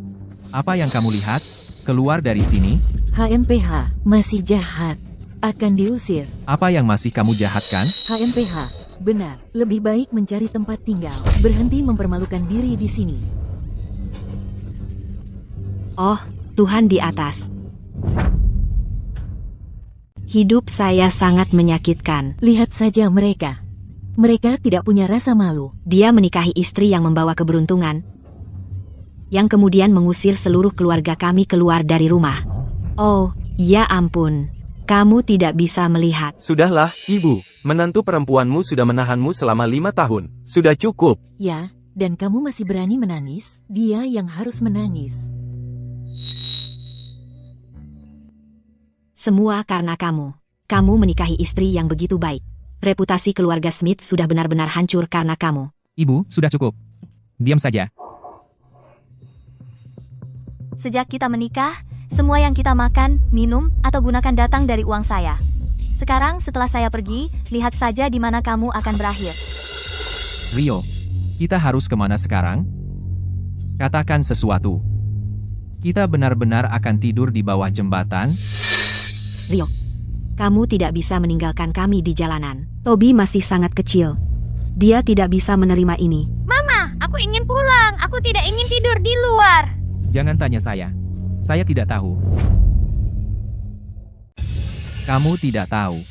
Apa yang kamu lihat? Keluar dari sini. HMPH masih jahat. Akan diusir. Apa yang masih kamu jahatkan? HMPH, benar. Lebih baik mencari tempat tinggal. Berhenti mempermalukan diri di sini. Oh, Tuhan di atas. Hidup saya sangat menyakitkan. Lihat saja mereka. Mereka tidak punya rasa malu. Dia menikahi istri yang membawa keberuntungan, yang kemudian mengusir seluruh keluarga kami keluar dari rumah. Oh, ya ampun. Kamu tidak bisa melihat. Sudahlah, Ibu. Menantu perempuanmu sudah menahanmu selama 5 tahun. Sudah cukup. Ya, dan kamu masih berani menangis? Dia yang harus menangis. Semua karena kamu. Kamu menikahi istri yang begitu baik. Reputasi keluarga Smith sudah benar-benar hancur karena kamu. Ibu, sudah cukup. Diam saja. Sejak kita menikah, semua yang kita makan, minum, atau gunakan datang dari uang saya. Sekarang setelah saya pergi, lihat saja di mana kamu akan berakhir. Rio, kita harus kemana sekarang? Katakan sesuatu. Kita benar-benar akan tidur di bawah jembatan? Rio, kamu tidak bisa meninggalkan kami di jalanan. Toby masih sangat kecil. Dia tidak bisa menerima ini. Mama, aku ingin pulang. Aku tidak ingin tidur di luar. Jangan tanya saya. Saya tidak tahu. Kamu tidak tahu.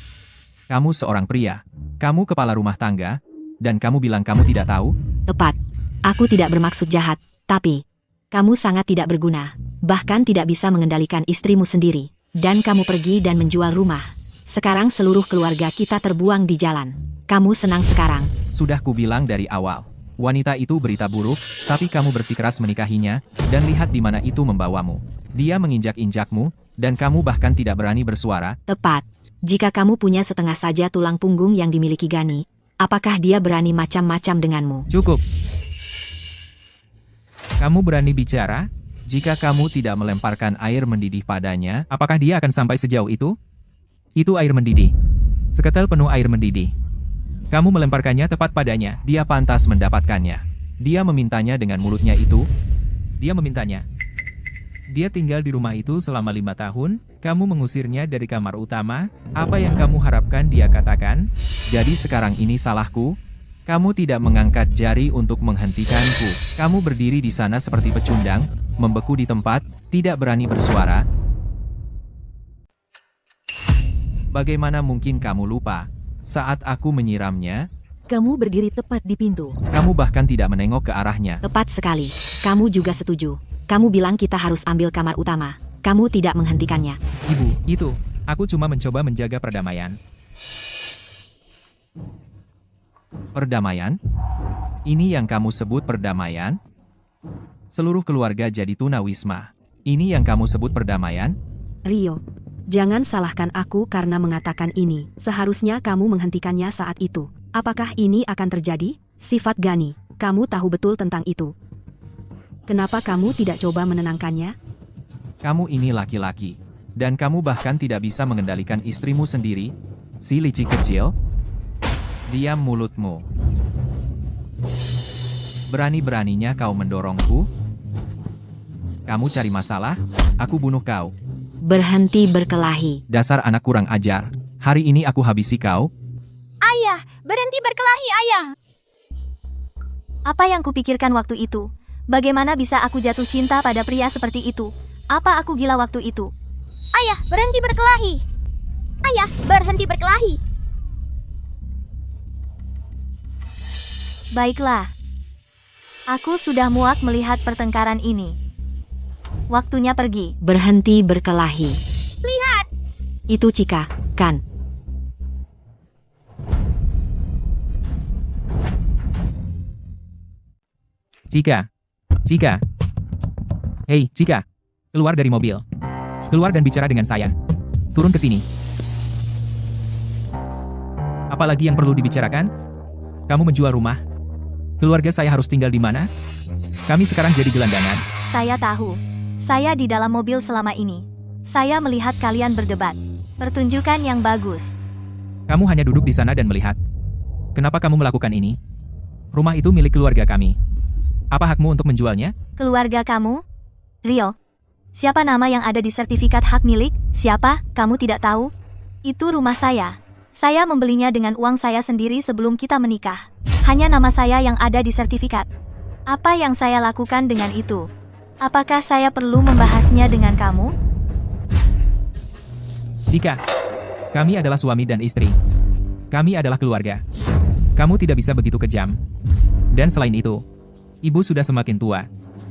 Kamu seorang pria. Kamu kepala rumah tangga. Dan kamu bilang kamu tidak tahu? Tepat. Aku tidak bermaksud jahat, tapi kamu sangat tidak berguna. Bahkan tidak bisa mengendalikan istrimu sendiri. Dan kamu pergi dan menjual rumah. Sekarang seluruh keluarga kita terbuang di jalan. Kamu senang sekarang. Sudah kubilang dari awal. Wanita itu berita buruk, tapi kamu bersikeras menikahinya, dan lihat di mana itu membawamu. Dia menginjak-injakmu, dan kamu bahkan tidak berani bersuara. Tepat. Jika kamu punya setengah saja tulang punggung yang dimiliki Gani, apakah dia berani macam-macam denganmu? Cukup. Kamu berani bicara? Jika kamu tidak melemparkan air mendidih padanya, Apakah dia akan sampai sejauh itu? Itu air mendidih. Seketel penuh air mendidih. Kamu melemparkannya tepat padanya. dia pantas mendapatkannya. Dia memintanya dengan mulutnya itu. Dia memintanya. Dia tinggal di rumah itu selama 5 tahun, kamu mengusirnya dari kamar utama, apa yang kamu harapkan dia katakan? Jadi sekarang ini salahku? Kamu tidak mengangkat jari untuk menghentikanku. Kamu berdiri di sana seperti pecundang, membeku di tempat, tidak berani bersuara. Bagaimana mungkin kamu lupa? Saat aku menyiramnya, Kamu berdiri tepat di pintu. kamu bahkan tidak menengok ke arahnya. Tepat sekali. Kamu juga setuju. Kamu bilang kita harus ambil kamar utama. Kamu tidak menghentikannya. Ibu, itu. Aku cuma mencoba menjaga perdamaian. Perdamaian? Ini yang kamu sebut perdamaian? Seluruh keluarga jadi tunawisma. Ini yang kamu sebut perdamaian? Rio, jangan salahkan aku karena mengatakan ini. Seharusnya kamu menghentikannya saat itu. Apakah ini akan terjadi? Sifat Gani, kamu tahu betul tentang itu. Kenapa kamu tidak coba menenangkannya? Kamu ini laki-laki. Dan kamu bahkan tidak bisa mengendalikan istrimu sendiri? Si licik kecil? Diam mulutmu. Berani-beraninya kau mendorongku? Kamu cari masalah? Aku bunuh kau. Berhenti berkelahi. Dasar anak kurang ajar. Hari ini aku habisi kau. Ayah, berhenti berkelahi, ayah. Apa yang kupikirkan waktu itu? Bagaimana bisa aku jatuh cinta pada pria seperti itu? Apa aku gila waktu itu? Ayah, berhenti berkelahi. Ayah, berhenti berkelahi. Baiklah. Aku sudah muak melihat pertengkaran ini. Waktunya pergi. Berhenti berkelahi. Lihat. Itu Cika, kan? Cika. Cika. Hei, Cika. Keluar dari mobil. Keluar dan bicara dengan saya. Turun ke sini. Apalagi yang perlu dibicarakan? Kamu menjual rumah. Keluarga saya harus tinggal di mana? Kami sekarang jadi gelandangan. Saya tahu. Saya di dalam mobil selama ini. Saya melihat kalian berdebat. Pertunjukan yang bagus. Kamu hanya duduk di sana dan melihat. Kenapa kamu melakukan ini? Rumah itu milik keluarga kami. Apa hakmu untuk menjualnya? Keluarga kamu? Rio. Siapa nama yang ada di sertifikat hak milik? Siapa? Kamu tidak tahu? Itu rumah saya. Saya membelinya dengan uang saya sendiri sebelum kita menikah. Hanya nama saya yang ada di sertifikat. Apa yang saya lakukan dengan itu? Apakah saya perlu membahasnya dengan kamu? Cika, kami adalah suami dan istri. Kami adalah keluarga. Kamu tidak bisa begitu kejam. Dan selain itu, ibu sudah semakin tua.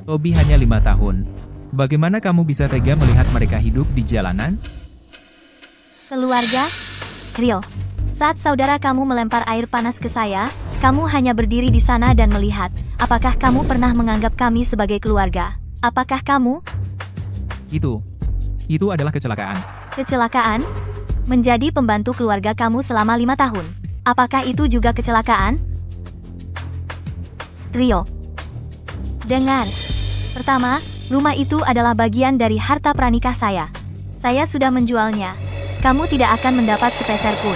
Toby hanya 5 tahun. Bagaimana kamu bisa tega melihat mereka hidup di jalanan? Keluarga? Rio, saat saudara kamu melempar air panas ke saya, kamu hanya berdiri di sana dan melihat. Apakah kamu pernah menganggap kami sebagai keluarga? Apakah kamu? Itu adalah kecelakaan. Kecelakaan? Menjadi pembantu keluarga kamu selama 5 tahun. Apakah itu juga kecelakaan? Rio. Dengar. Pertama, Rumah itu adalah bagian dari harta pranikah saya. Saya sudah menjualnya. Kamu tidak akan mendapat sepeser pun.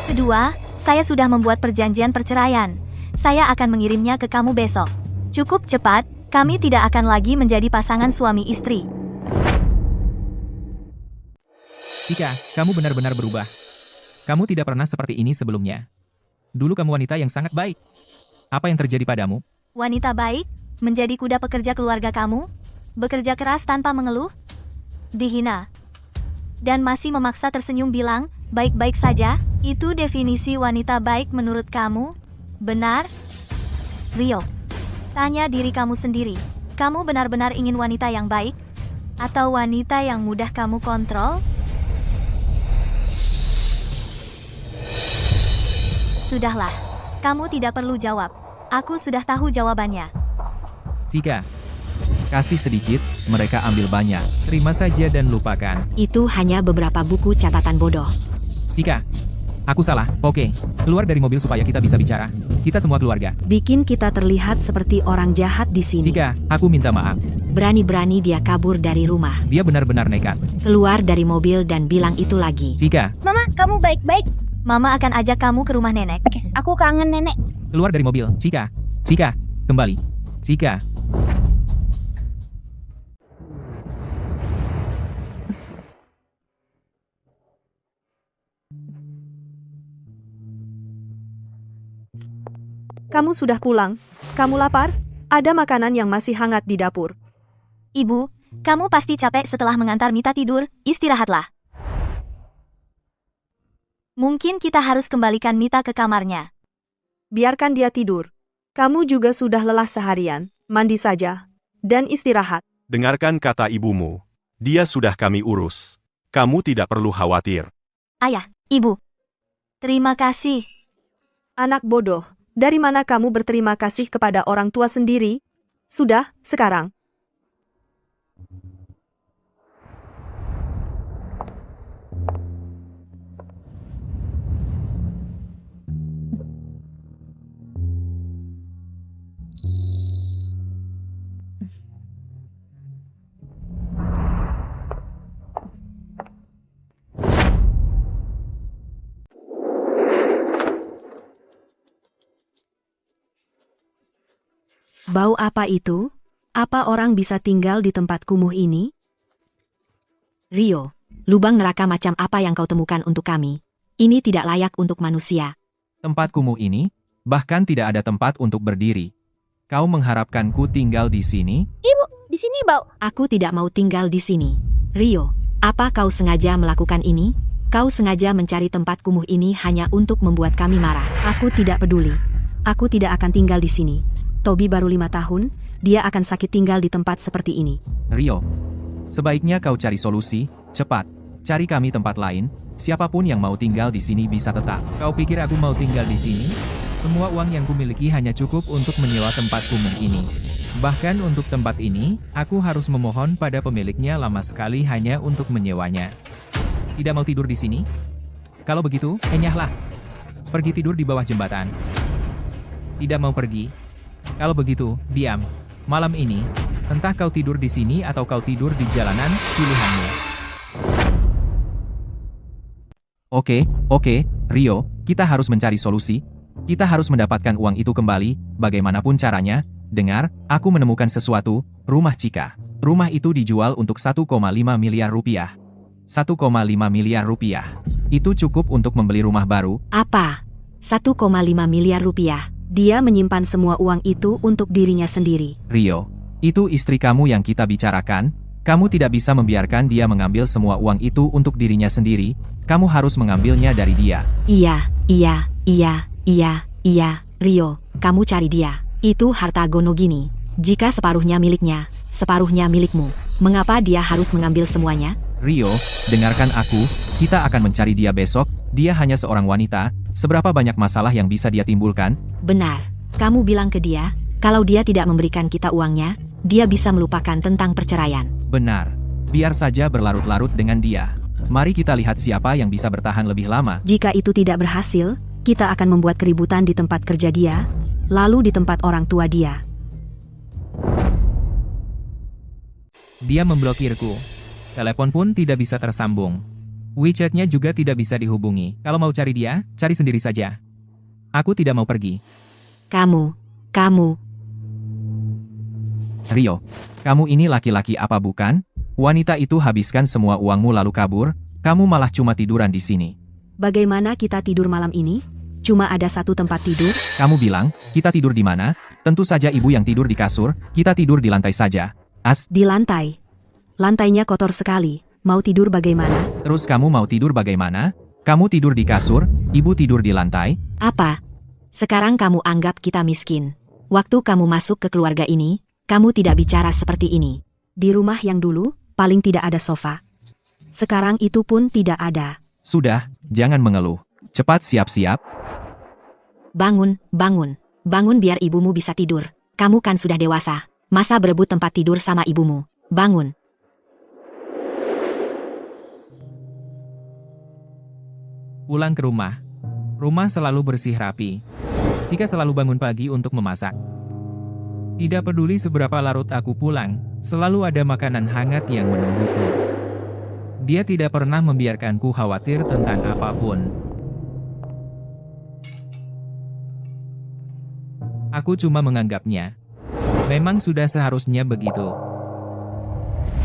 Kedua, saya sudah membuat perjanjian perceraian. Saya akan mengirimnya ke kamu besok. Cukup cepat, kami tidak akan lagi menjadi pasangan suami istri. Cika, kamu benar-benar berubah. Kamu tidak pernah seperti ini sebelumnya. Dulu kamu wanita yang sangat baik. Apa yang terjadi padamu? Wanita baik, menjadi kuda pekerja keluarga kamu, bekerja keras tanpa mengeluh, dihina, dan masih memaksa tersenyum bilang, baik-baik saja. Itu definisi wanita baik menurut kamu? Benar? Rio, tanya diri kamu sendiri. Kamu benar-benar ingin wanita yang baik? Atau wanita yang mudah kamu kontrol? Sudahlah, kamu tidak perlu jawab. Aku sudah tahu jawabannya. Cika, Kasih sedikit, mereka ambil banyak. terima saja dan lupakan. Itu hanya beberapa buku catatan bodoh. Cika, aku salah. Oke, keluar dari mobil supaya kita bisa bicara. Kita semua keluarga. Bikin kita terlihat seperti orang jahat di sini. Cika, aku minta maaf. Berani-berani dia kabur dari rumah. Dia benar-benar nekat. Keluar dari mobil dan bilang itu lagi. Cika, Mama, kamu baik-baik. Mama akan ajak kamu ke rumah nenek. Oke, aku kangen nenek. keluar dari mobil. Cika, Cika, kembali. Cika. Kamu sudah pulang? Kamu lapar? Ada makanan yang masih hangat di dapur. Ibu, kamu pasti capek setelah mengantar Mita tidur, istirahatlah. Mungkin kita harus kembalikan Mita ke kamarnya. Biarkan dia tidur. Kamu juga sudah lelah seharian. Mandi saja. Dan istirahat. Dengarkan kata ibumu. Dia sudah kami urus. Kamu tidak perlu khawatir. Ayah, ibu. Terima kasih. Anak bodoh. Dari mana kamu berterima kasih kepada orang tua sendiri? Sudah, sekarang. Bau apa itu? Apa orang bisa tinggal di tempat kumuh ini? Rio, lubang neraka macam apa yang kau temukan untuk kami? Ini tidak layak untuk manusia. Tempat kumuh ini, bahkan tidak ada tempat untuk berdiri. Kau mengharapkanku tinggal di sini? Ibu, di sini bau. Aku tidak mau tinggal di sini. Rio, apa kau sengaja melakukan ini? Kau sengaja mencari tempat kumuh ini hanya untuk membuat kami marah. Aku tidak peduli. Aku tidak akan tinggal di sini. Toby baru 5 tahun, dia akan sakit tinggal di tempat seperti ini. Rio, sebaiknya kau cari solusi, cepat. Cari kami tempat lain, siapapun yang mau tinggal di sini bisa tetap. Kau pikir aku mau tinggal di sini? Semua uang yang kumiliki hanya cukup untuk menyewa tempat kumuh ini. Bahkan untuk tempat ini, aku harus memohon pada pemiliknya lama sekali hanya untuk menyewanya. Tidak mau tidur di sini? Kalau begitu, enyahlah. Pergi tidur di bawah jembatan. Tidak mau pergi? Kalau begitu, diam. Malam ini, entah kau tidur di sini atau kau tidur di jalanan, pilihanmu. Oke, Rio, kita harus mencari solusi. Kita harus mendapatkan uang itu kembali, bagaimanapun caranya. Dengar, aku menemukan sesuatu, rumah Cika. Rumah itu dijual untuk 1,5 miliar rupiah. 1,5 miliar rupiah. Itu cukup untuk membeli rumah baru. Apa? 1,5 miliar rupiah. Dia menyimpan semua uang itu untuk dirinya sendiri. Rio, itu istri kamu yang kita bicarakan. Kamu tidak bisa membiarkan dia mengambil semua uang itu untuk dirinya sendiri. Kamu harus mengambilnya dari dia. Iya. Rio, kamu cari dia. Itu harta Gono gini. Jika separuhnya miliknya, separuhnya milikmu. Mengapa dia harus mengambil semuanya? Rio, dengarkan aku. Kita akan mencari dia besok. Dia hanya seorang wanita. Seberapa banyak masalah yang bisa dia timbulkan? Benar. Kamu bilang ke dia, kalau dia tidak memberikan kita uangnya, dia bisa melupakan tentang perceraian. Benar. Biar saja berlarut-larut dengan dia. Mari kita lihat siapa yang bisa bertahan lebih lama. Jika itu tidak berhasil, kita akan membuat keributan di tempat kerja dia, lalu di tempat orang tua dia. Dia memblokirku. Telepon pun tidak bisa tersambung. WeChat-nya juga tidak bisa dihubungi. Kalau mau cari dia, cari sendiri saja. Aku tidak mau pergi. Kamu. Rio, kamu ini laki-laki apa bukan? Wanita itu habiskan semua uangmu lalu kabur, kamu malah cuma tiduran di sini. Bagaimana kita tidur malam ini? Cuma ada satu tempat tidur. Kamu bilang, kita tidur di mana? Tentu saja ibu yang tidur di kasur, kita tidur di lantai saja. Di lantai. Lantainya kotor sekali. Mau tidur bagaimana? Terus kamu mau tidur bagaimana? Kamu tidur di kasur, ibu tidur di lantai. Apa? Sekarang kamu anggap kita miskin. Waktu kamu masuk ke keluarga ini, kamu tidak bicara seperti ini. Di rumah yang dulu, paling tidak ada sofa. Sekarang itu pun tidak ada. Sudah, jangan mengeluh. Cepat siap-siap. Bangun biar ibumu bisa tidur. Kamu kan sudah dewasa. Masa berebut tempat tidur sama ibumu? Bangun. Pulang ke rumah. Rumah selalu bersih rapi. Cika selalu bangun pagi untuk memasak. Tidak peduli seberapa larut aku pulang, selalu ada makanan hangat yang menungguku. Dia tidak pernah membiarkanku khawatir tentang apapun. Aku cuma menganggapnya. Memang sudah seharusnya begitu.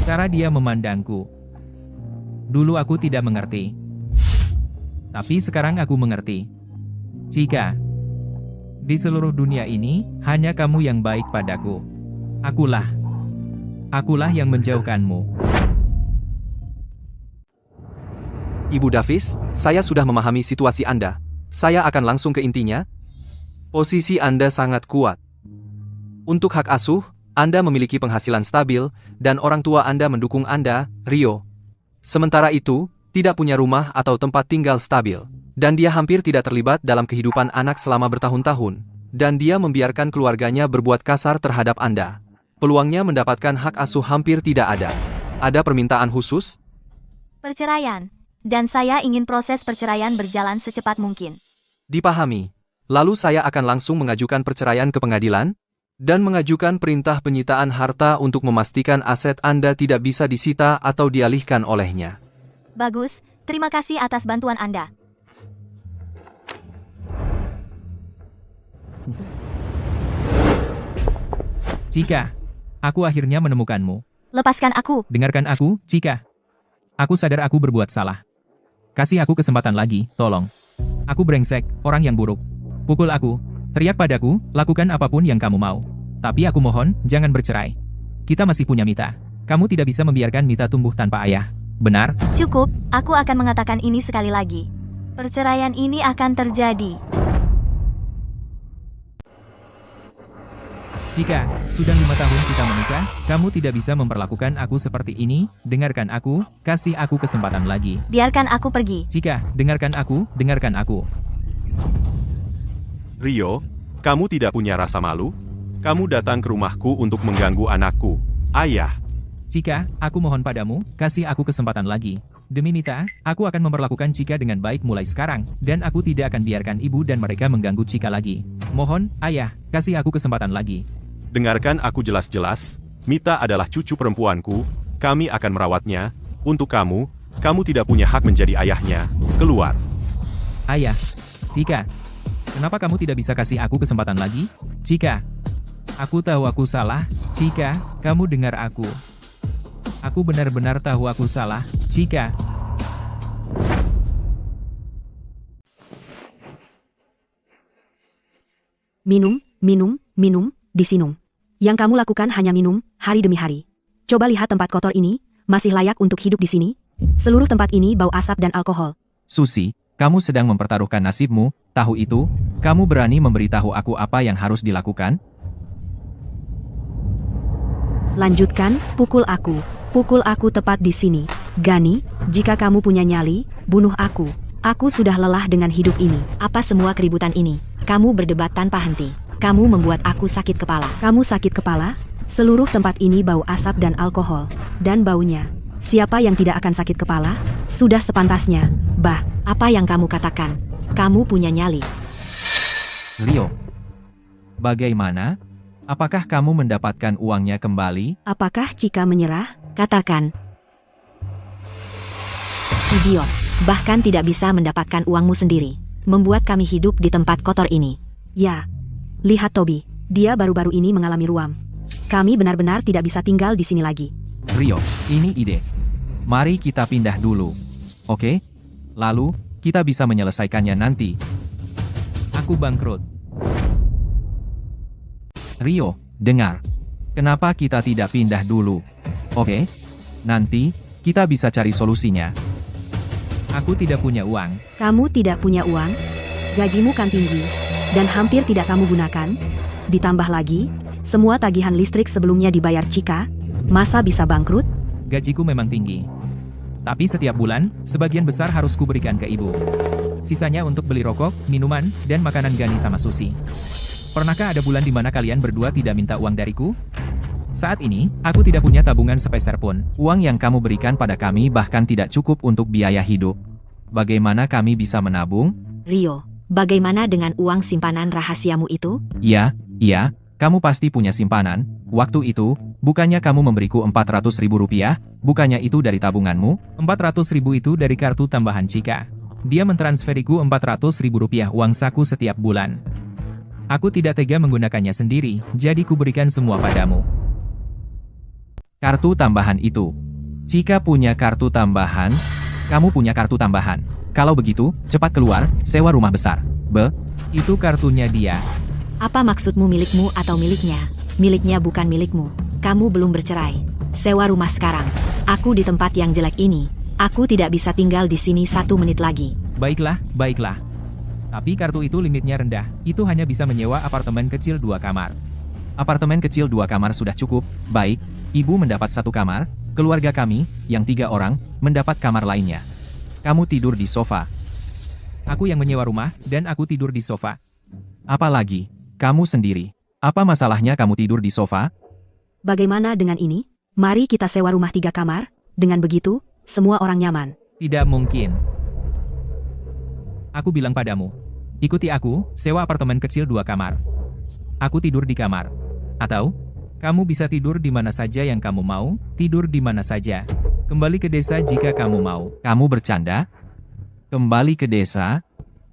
Cara dia memandangku. Dulu aku tidak mengerti. Tapi sekarang aku mengerti. Cika, di seluruh dunia ini, hanya kamu yang baik padaku. Akulah yang menjauhkanmu. Ibu Davis, saya sudah memahami situasi Anda. Saya akan langsung ke intinya. Posisi Anda sangat kuat. Untuk hak asuh, Anda memiliki penghasilan stabil, dan orang tua Anda mendukung Anda, Rio. Sementara itu, tidak punya rumah atau tempat tinggal stabil. Dan dia hampir tidak terlibat dalam kehidupan anak selama bertahun-tahun. Dan dia membiarkan keluarganya berbuat kasar terhadap Anda. Peluangnya mendapatkan hak asuh hampir tidak ada. Ada permintaan khusus? Perceraian. Dan saya ingin proses perceraian berjalan secepat mungkin. Dipahami. Lalu saya akan langsung mengajukan perceraian ke pengadilan? Dan mengajukan perintah penyitaan harta untuk memastikan aset Anda tidak bisa disita atau dialihkan olehnya. Bagus, terima kasih atas bantuan Anda. Cika, aku akhirnya menemukanmu. Lepaskan aku. Dengarkan aku, Cika. Aku sadar aku berbuat salah. Kasih aku kesempatan lagi, tolong. Aku brengsek, orang yang buruk. Pukul aku, teriak padaku, lakukan apapun yang kamu mau. Tapi aku mohon, jangan bercerai. Kita masih punya Mita. Kamu tidak bisa membiarkan Mita tumbuh tanpa ayah. Benar? Cukup, aku akan mengatakan ini sekali lagi. Perceraian ini akan terjadi. Cika, sudah 5 tahun kita menikah, kamu tidak bisa memperlakukan aku seperti ini. Dengarkan aku, kasih aku kesempatan lagi. Biarkan aku pergi. Cika, dengarkan aku, dengarkan aku. Rio, kamu tidak punya rasa malu? Kamu datang ke rumahku untuk mengganggu anakku. Ayah. Cika, aku mohon padamu, kasih aku kesempatan lagi. Demi Mita, aku akan memperlakukan Cika dengan baik mulai sekarang, dan aku tidak akan biarkan ibu dan mereka mengganggu Cika lagi. Mohon, ayah, kasih aku kesempatan lagi. Dengarkan aku jelas-jelas, Mita adalah cucu perempuanku, kami akan merawatnya. Untuk kamu tidak punya hak menjadi ayahnya. Keluar. Ayah. Cika. Kenapa kamu tidak bisa kasih aku kesempatan lagi? Cika. Aku tahu aku salah, Cika, kamu dengar aku. Aku benar-benar tahu aku salah, Cika. Minum, disinum. Yang kamu lakukan hanya minum, hari demi hari. Coba lihat tempat kotor ini, masih layak untuk hidup di sini? Seluruh tempat ini bau asap dan alkohol. Susi, kamu sedang mempertaruhkan nasibmu, tahu itu? Kamu berani memberitahu aku apa yang harus dilakukan? Lanjutkan, pukul aku tepat di sini. Gani, jika kamu punya nyali, bunuh aku. Aku sudah lelah dengan hidup ini. Apa semua keributan ini? Kamu berdebat tanpa henti. Kamu membuat aku sakit kepala. Kamu sakit kepala? Seluruh tempat ini bau asap dan alkohol. Dan baunya. Siapa yang tidak akan sakit kepala? Sudah sepantasnya. Bah, apa yang kamu katakan? Kamu punya nyali. Rio. Bagaimana? Apakah kamu mendapatkan uangnya kembali? Apakah Cika menyerah? Katakan. Idiot, bahkan tidak bisa mendapatkan uangmu sendiri. Membuat kami hidup di tempat kotor ini. Ya. Lihat Toby, dia baru-baru ini mengalami ruam. Kami benar-benar tidak bisa tinggal di sini lagi. Rio, ini ide. Mari kita pindah dulu. Oke? Lalu, kita bisa menyelesaikannya nanti. Aku bangkrut. Rio, dengar. Kenapa kita tidak pindah dulu? Oke? Nanti, kita bisa cari solusinya. Aku tidak punya uang. Kamu tidak punya uang? Gajimu kan tinggi, dan hampir tidak kamu gunakan? Ditambah lagi, semua tagihan listrik sebelumnya dibayar Cika, masa bisa bangkrut? Gajiku memang tinggi. Tapi setiap bulan, sebagian besar harus kuberikan ke ibu. Sisanya untuk beli rokok, minuman, dan makanan Gani sama Susi. Pernahkah ada bulan di mana kalian berdua tidak minta uang dariku? Saat ini, aku tidak punya tabungan sepeser pun. Uang yang kamu berikan pada kami bahkan tidak cukup untuk biaya hidup. Bagaimana kami bisa menabung? Rio, bagaimana dengan uang simpanan rahasiamu itu? Iya, kamu pasti punya simpanan. Waktu itu, bukannya kamu memberiku 400.000 rupiah, bukannya itu dari tabunganmu? 400.000 itu dari kartu tambahan Cika. Dia mentransferiku 400.000 rupiah uang saku setiap bulan. Aku tidak tega menggunakannya sendiri, jadi kuberikan semua padamu. Kartu tambahan itu. Jika punya kartu tambahan, kamu punya kartu tambahan. Kalau begitu, cepat keluar, sewa rumah besar. Itu kartunya dia. Apa maksudmu milikmu atau miliknya? Miliknya bukan milikmu. Kamu belum bercerai. Sewa rumah sekarang. Aku di tempat yang jelek ini. Aku tidak bisa tinggal di sini 1 menit lagi. Baiklah. Tapi kartu itu limitnya rendah. Itu hanya bisa menyewa apartemen kecil 2 kamar. Apartemen kecil 2 kamar sudah cukup. Baik, ibu mendapat 1 kamar, keluarga kami, yang 3 orang, mendapat kamar lainnya. Kamu tidur di sofa. Aku yang menyewa rumah, dan aku tidur di sofa. Apalagi, kamu sendiri. Apa masalahnya kamu tidur di sofa? Bagaimana dengan ini? Mari kita sewa rumah 3 kamar. Dengan begitu, semua orang nyaman. Tidak mungkin. Aku bilang padamu. Ikuti aku, sewa apartemen kecil 2 kamar. Aku tidur di kamar. Atau, kamu bisa tidur di mana saja yang kamu mau, tidur di mana saja. Kembali ke desa jika kamu mau. Kamu bercanda? Kembali ke desa?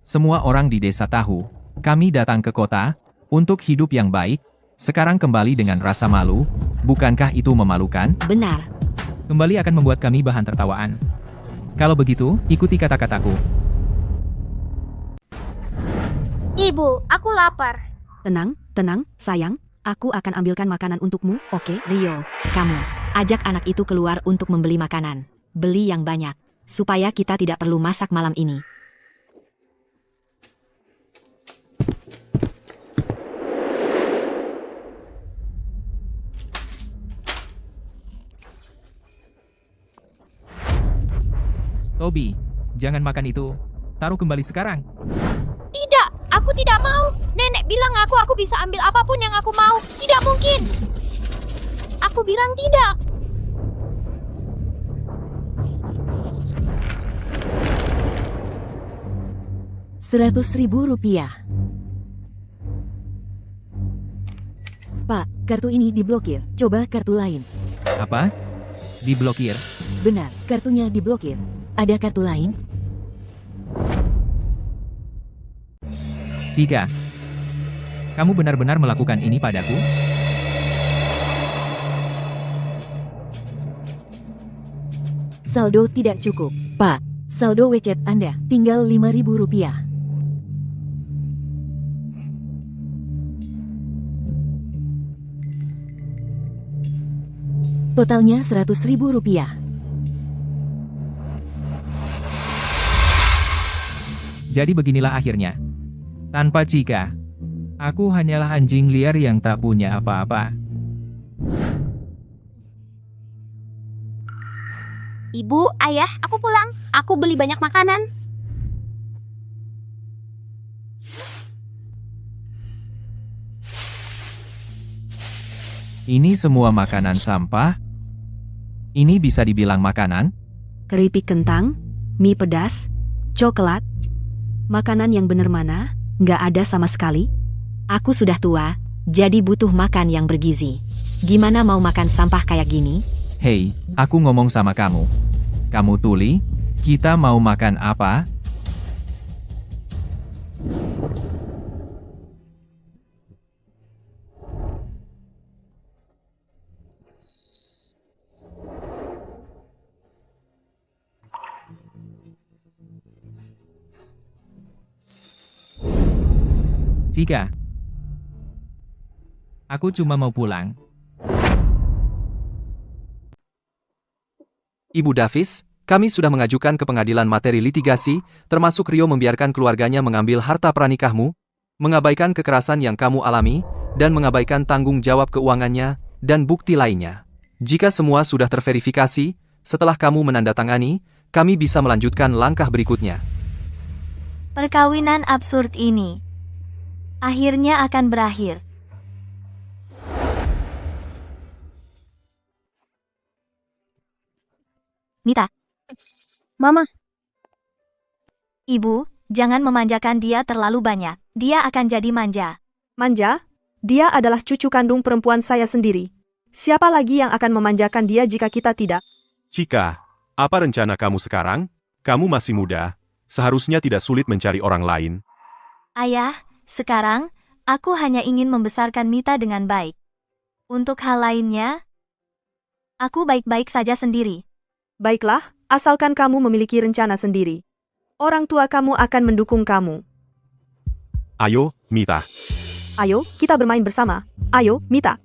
Semua orang di desa tahu. Kami datang ke kota, untuk hidup yang baik. Sekarang kembali dengan rasa malu. Bukankah itu memalukan? Benar. Kembali akan membuat kami bahan tertawaan. Kalau begitu, ikuti kata-kataku. Ibu, aku lapar. Tenang, sayang. Aku akan ambilkan makanan untukmu, oke? Rio, kamu, ajak anak itu keluar untuk membeli makanan. Beli yang banyak, supaya kita tidak perlu masak malam ini. Toby, jangan makan itu. Taruh kembali sekarang. Tidak, aku tidak mau. Nenek bilang aku bisa ambil apapun yang aku mau. Tidak mungkin. Aku bilang tidak. Rp100.000. Pak, kartu ini diblokir. Coba kartu lain. Apa? Diblokir? Benar, kartunya diblokir. Ada kartu lain? Jika kamu benar-benar melakukan ini padaku, saldo tidak cukup. Pak, saldo WeChat Anda tinggal Rp5.000. Totalnya Rp100.000. jadi beginilah akhirnya. Tanpa Cika, aku hanyalah anjing liar yang tak punya apa-apa. Ibu, ayah, aku pulang. Aku beli banyak makanan. Ini semua makanan sampah? Ini bisa dibilang makanan? Keripik kentang, mie pedas, coklat. Makanan yang bener mana? Nggak ada sama sekali. Aku sudah tua, jadi butuh makan yang bergizi. Gimana mau makan sampah kayak gini? Hei, aku ngomong sama kamu. Kamu tuli? Kita mau makan apa? Jika aku cuma mau pulang. Ibu Davis, kami sudah mengajukan ke pengadilan materi litigasi, termasuk Rio membiarkan keluarganya mengambil harta pranikahmu, mengabaikan kekerasan yang kamu alami, dan mengabaikan tanggung jawab keuangannya, dan bukti lainnya. Jika semua sudah terverifikasi, setelah kamu menandatangani, kami bisa melanjutkan langkah berikutnya. Perkawinan absurd ini akhirnya akan berakhir. Mita. Mama. Ibu, jangan memanjakan dia terlalu banyak. Dia akan jadi manja. Manja? Dia adalah cucu kandung perempuan saya sendiri. Siapa lagi yang akan memanjakan dia jika kita tidak? Cika, apa rencana kamu sekarang? Kamu masih muda, seharusnya tidak sulit mencari orang lain. Ayah, sekarang, aku hanya ingin membesarkan Mita dengan baik. Untuk hal lainnya, aku baik-baik saja sendiri. Baiklah, asalkan kamu memiliki rencana sendiri. Orang tua kamu akan mendukung kamu. Ayo, Mita. Ayo, kita bermain bersama. Ayo, Mita.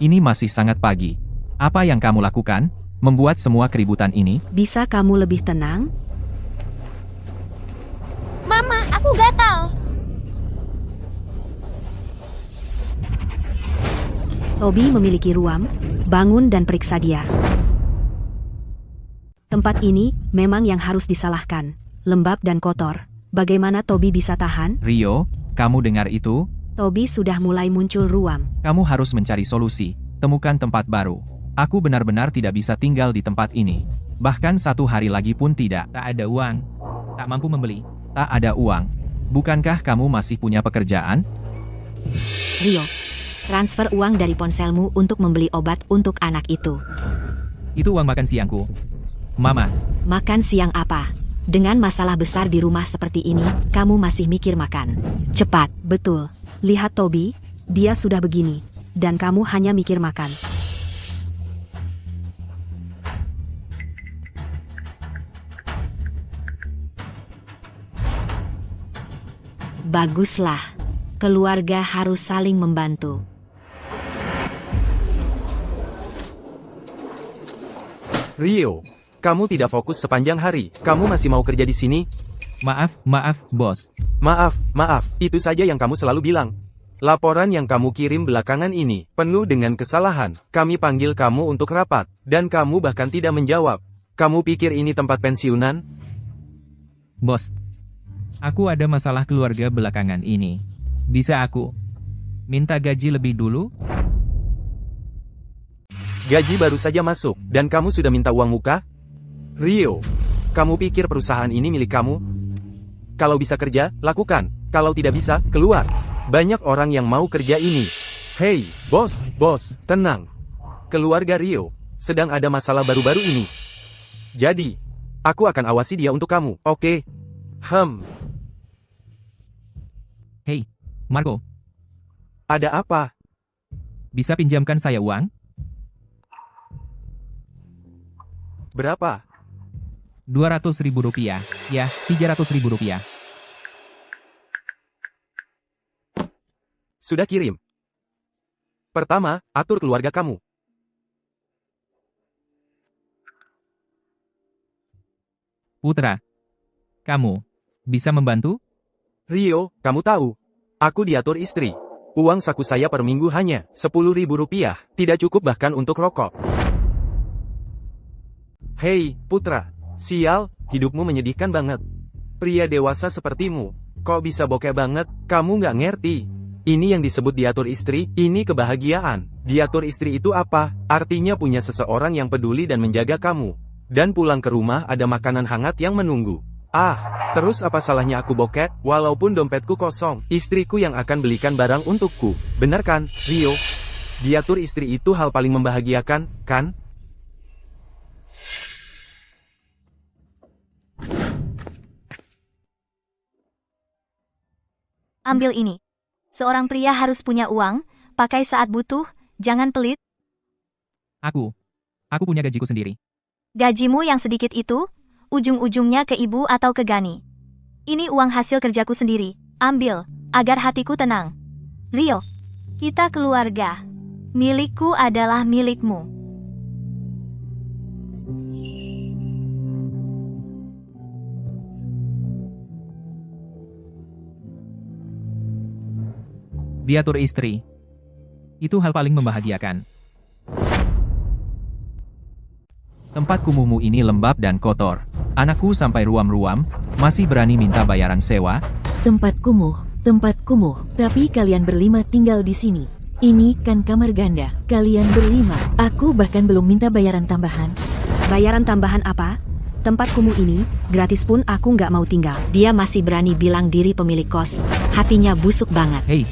Ini masih sangat pagi. Apa yang kamu lakukan? Membuat semua keributan ini? Bisa kamu lebih tenang? Mama, aku gatal. Toby memiliki ruam, bangun dan periksa dia. Tempat ini memang yang harus disalahkan. Lembab dan kotor. Bagaimana Toby bisa tahan? Rio, kamu dengar itu? Toby sudah mulai muncul ruam. Kamu harus mencari solusi. Temukan tempat baru. Aku benar-benar tidak bisa tinggal di tempat ini. Bahkan 1 hari lagi pun tidak. Tak ada uang. Tak mampu membeli. Tak ada uang. Bukankah kamu masih punya pekerjaan? Rio, transfer uang dari ponselmu untuk membeli obat untuk anak itu. Itu uang makan siangku. Mama. Makan siang apa? Dengan masalah besar di rumah seperti ini, kamu masih mikir makan. Cepat. Betul. Lihat Toby, dia sudah begini. Dan kamu hanya mikir makan. Baguslah. Keluarga harus saling membantu. Rio, kamu tidak fokus sepanjang hari. Kamu masih mau kerja di sini? Maaf, bos. Maaf, itu saja yang kamu selalu bilang. Laporan yang kamu kirim belakangan ini penuh dengan kesalahan. Kami panggil kamu untuk rapat, dan kamu bahkan tidak menjawab. Kamu pikir ini tempat pensiunan? Bos, aku ada masalah keluarga belakangan ini. Bisa aku minta gaji lebih dulu? Gaji baru saja masuk, dan kamu sudah minta uang muka? Rio, kamu pikir perusahaan ini milik kamu? Kalau bisa kerja, lakukan. Kalau tidak bisa, keluar. Banyak orang yang mau kerja ini. Hei, bos, tenang. Keluarga Rio sedang ada masalah baru-baru ini. Jadi, aku akan awasi dia untuk kamu, oke? Hei, Marco. Ada apa? Bisa pinjamkan saya uang? Berapa? 200.000 rupiah. Ya, 300.000 rupiah. Sudah kirim. Pertama, atur keluarga kamu. Putra, kamu bisa membantu? Rio, kamu tahu, aku diatur istri. Uang saku saya per minggu hanya 10.000 rupiah, tidak cukup bahkan untuk rokok. Hei, putra, sial, hidupmu menyedihkan banget. Pria dewasa sepertimu, kok bisa bokeh banget, kamu nggak ngerti. Ini yang disebut diatur istri, ini kebahagiaan. Diatur istri itu apa? Artinya punya seseorang yang peduli dan menjaga kamu. Dan pulang ke rumah ada makanan hangat yang menunggu. Terus apa salahnya aku boket? Walaupun dompetku kosong, istriku yang akan belikan barang untukku. Benar kan, Rio? Diatur istri itu hal paling membahagiakan, kan? Ambil ini. Seorang pria harus punya uang, pakai saat butuh, jangan pelit. Aku punya gajiku sendiri. Gajimu yang sedikit itu, ujung-ujungnya ke ibu atau ke Gani. Ini uang hasil kerjaku sendiri. Ambil, agar hatiku tenang. Rio, kita keluarga. Milikku adalah milikmu. Diatur istri. Itu hal paling membahagiakan. Tempat kumuhmu ini lembab dan kotor. Anakku sampai ruam-ruam, masih berani minta bayaran sewa? Tempat kumuh. Tapi kalian berlima tinggal di sini. Ini kan kamar ganda. Kalian berlima. Aku bahkan belum minta bayaran tambahan. Bayaran tambahan apa? Tempat kumuh ini, gratis pun aku nggak mau tinggal. Dia masih berani bilang diri pemilik kos. Hatinya busuk banget. Hei.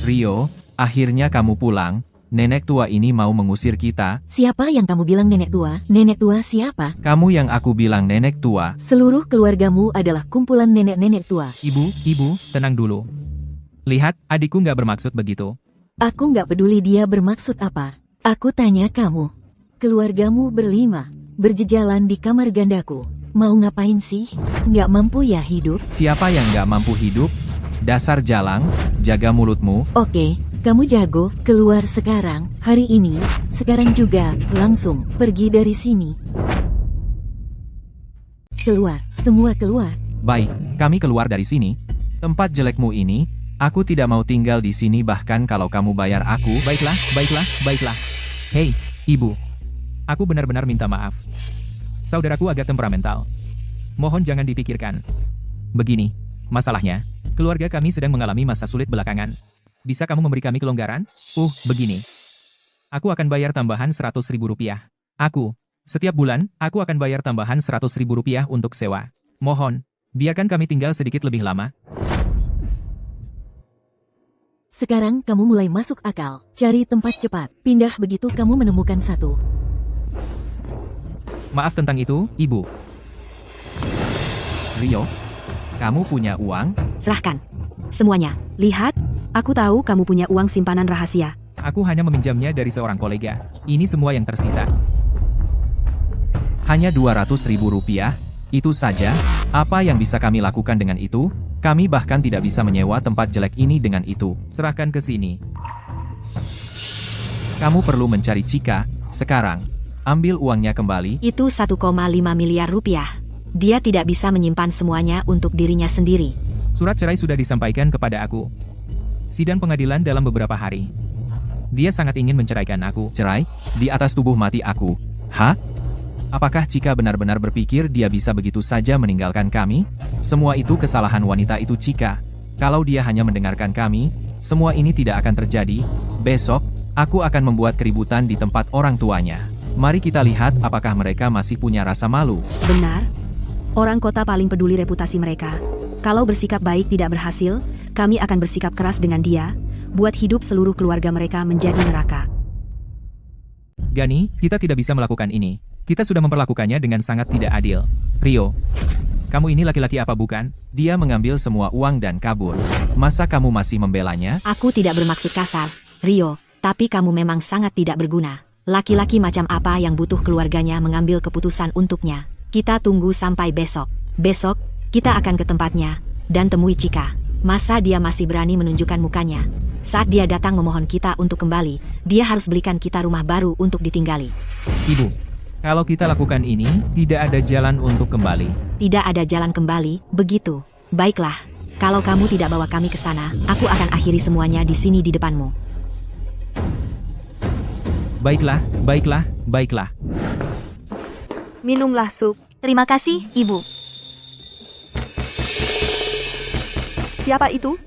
Rio, akhirnya kamu pulang. Nenek tua ini mau mengusir kita. Siapa yang kamu bilang nenek tua? Nenek tua siapa? Kamu yang aku bilang nenek tua. Seluruh keluargamu adalah kumpulan nenek-nenek tua. Ibu, tenang dulu. Lihat, adikku nggak bermaksud begitu. Aku nggak peduli dia bermaksud apa. Aku tanya kamu. Keluargamu berlima, berjejalan di kamar gandaku. Mau ngapain sih? Nggak mampu ya hidup? Siapa yang nggak mampu hidup? Dasar jalang, jaga mulutmu. Oke, kamu jago, keluar sekarang, hari ini, sekarang juga, langsung, pergi dari sini. Keluar, semua keluar. Baik, kami keluar dari sini. Tempat jelekmu ini, aku tidak mau tinggal di sini bahkan kalau kamu bayar aku. Baiklah. Hei, ibu. Aku benar-benar minta maaf. Saudaraku agak temperamental. Mohon jangan dipikirkan. Begini, masalahnya, keluarga kami sedang mengalami masa sulit belakangan. Bisa kamu memberi kami kelonggaran? Begini. Aku akan bayar tambahan 100.000 rupiah. Setiap bulan, aku akan bayar tambahan 100.000 rupiah untuk sewa. Mohon, biarkan kami tinggal sedikit lebih lama. Sekarang kamu mulai masuk akal. Cari tempat cepat. Pindah begitu kamu menemukan satu. Maaf tentang itu, ibu. Rio, kamu punya uang? Serahkan. Semuanya. Lihat, aku tahu kamu punya uang simpanan rahasia. Aku hanya meminjamnya dari seorang kolega. Ini semua yang tersisa. Hanya 200.000 rupiah? Itu saja? Apa yang bisa kami lakukan dengan itu? Kami bahkan tidak bisa menyewa tempat jelek ini dengan itu. Serahkan ke sini. Kamu perlu mencari Cika, sekarang. Ambil uangnya kembali. Itu 1,5 miliar rupiah. Dia tidak bisa menyimpan semuanya untuk dirinya sendiri. Surat cerai sudah disampaikan kepada aku. Sidang pengadilan dalam beberapa hari. Dia sangat ingin menceraikan aku. Cerai? Di atas tubuh mati aku. Hah? Apakah Cika benar-benar berpikir dia bisa begitu saja meninggalkan kami? Semua itu kesalahan wanita itu Cika. Kalau dia hanya mendengarkan kami, semua ini tidak akan terjadi. Besok, aku akan membuat keributan di tempat orang tuanya. Mari kita lihat apakah mereka masih punya rasa malu. Benar. Orang kota paling peduli reputasi mereka. Kalau bersikap baik tidak berhasil, kami akan bersikap keras dengan dia, buat hidup seluruh keluarga mereka menjadi neraka. Gani, kita tidak bisa melakukan ini. Kita sudah memperlakukannya dengan sangat tidak adil. Rio, kamu ini laki-laki apa bukan? Dia mengambil semua uang dan kabur. Masa kamu masih membelanya? Aku tidak bermaksud kasar, Rio, tapi kamu memang sangat tidak berguna. Laki-laki macam apa yang butuh keluarganya mengambil keputusan untuknya? Kita tunggu sampai besok. Besok, kita akan ke tempatnya, dan temui Cika. Masa dia masih berani menunjukkan mukanya? Saat dia datang memohon kita untuk kembali, dia harus belikan kita rumah baru untuk ditinggali. Ibu, kalau kita lakukan ini, tidak ada jalan untuk kembali. Tidak ada jalan kembali, begitu. Baiklah, kalau kamu tidak bawa kami ke sana, aku akan akhiri semuanya di sini di depanmu. Baiklah. Minumlah sup. Terima kasih, Ibu. Siapa itu?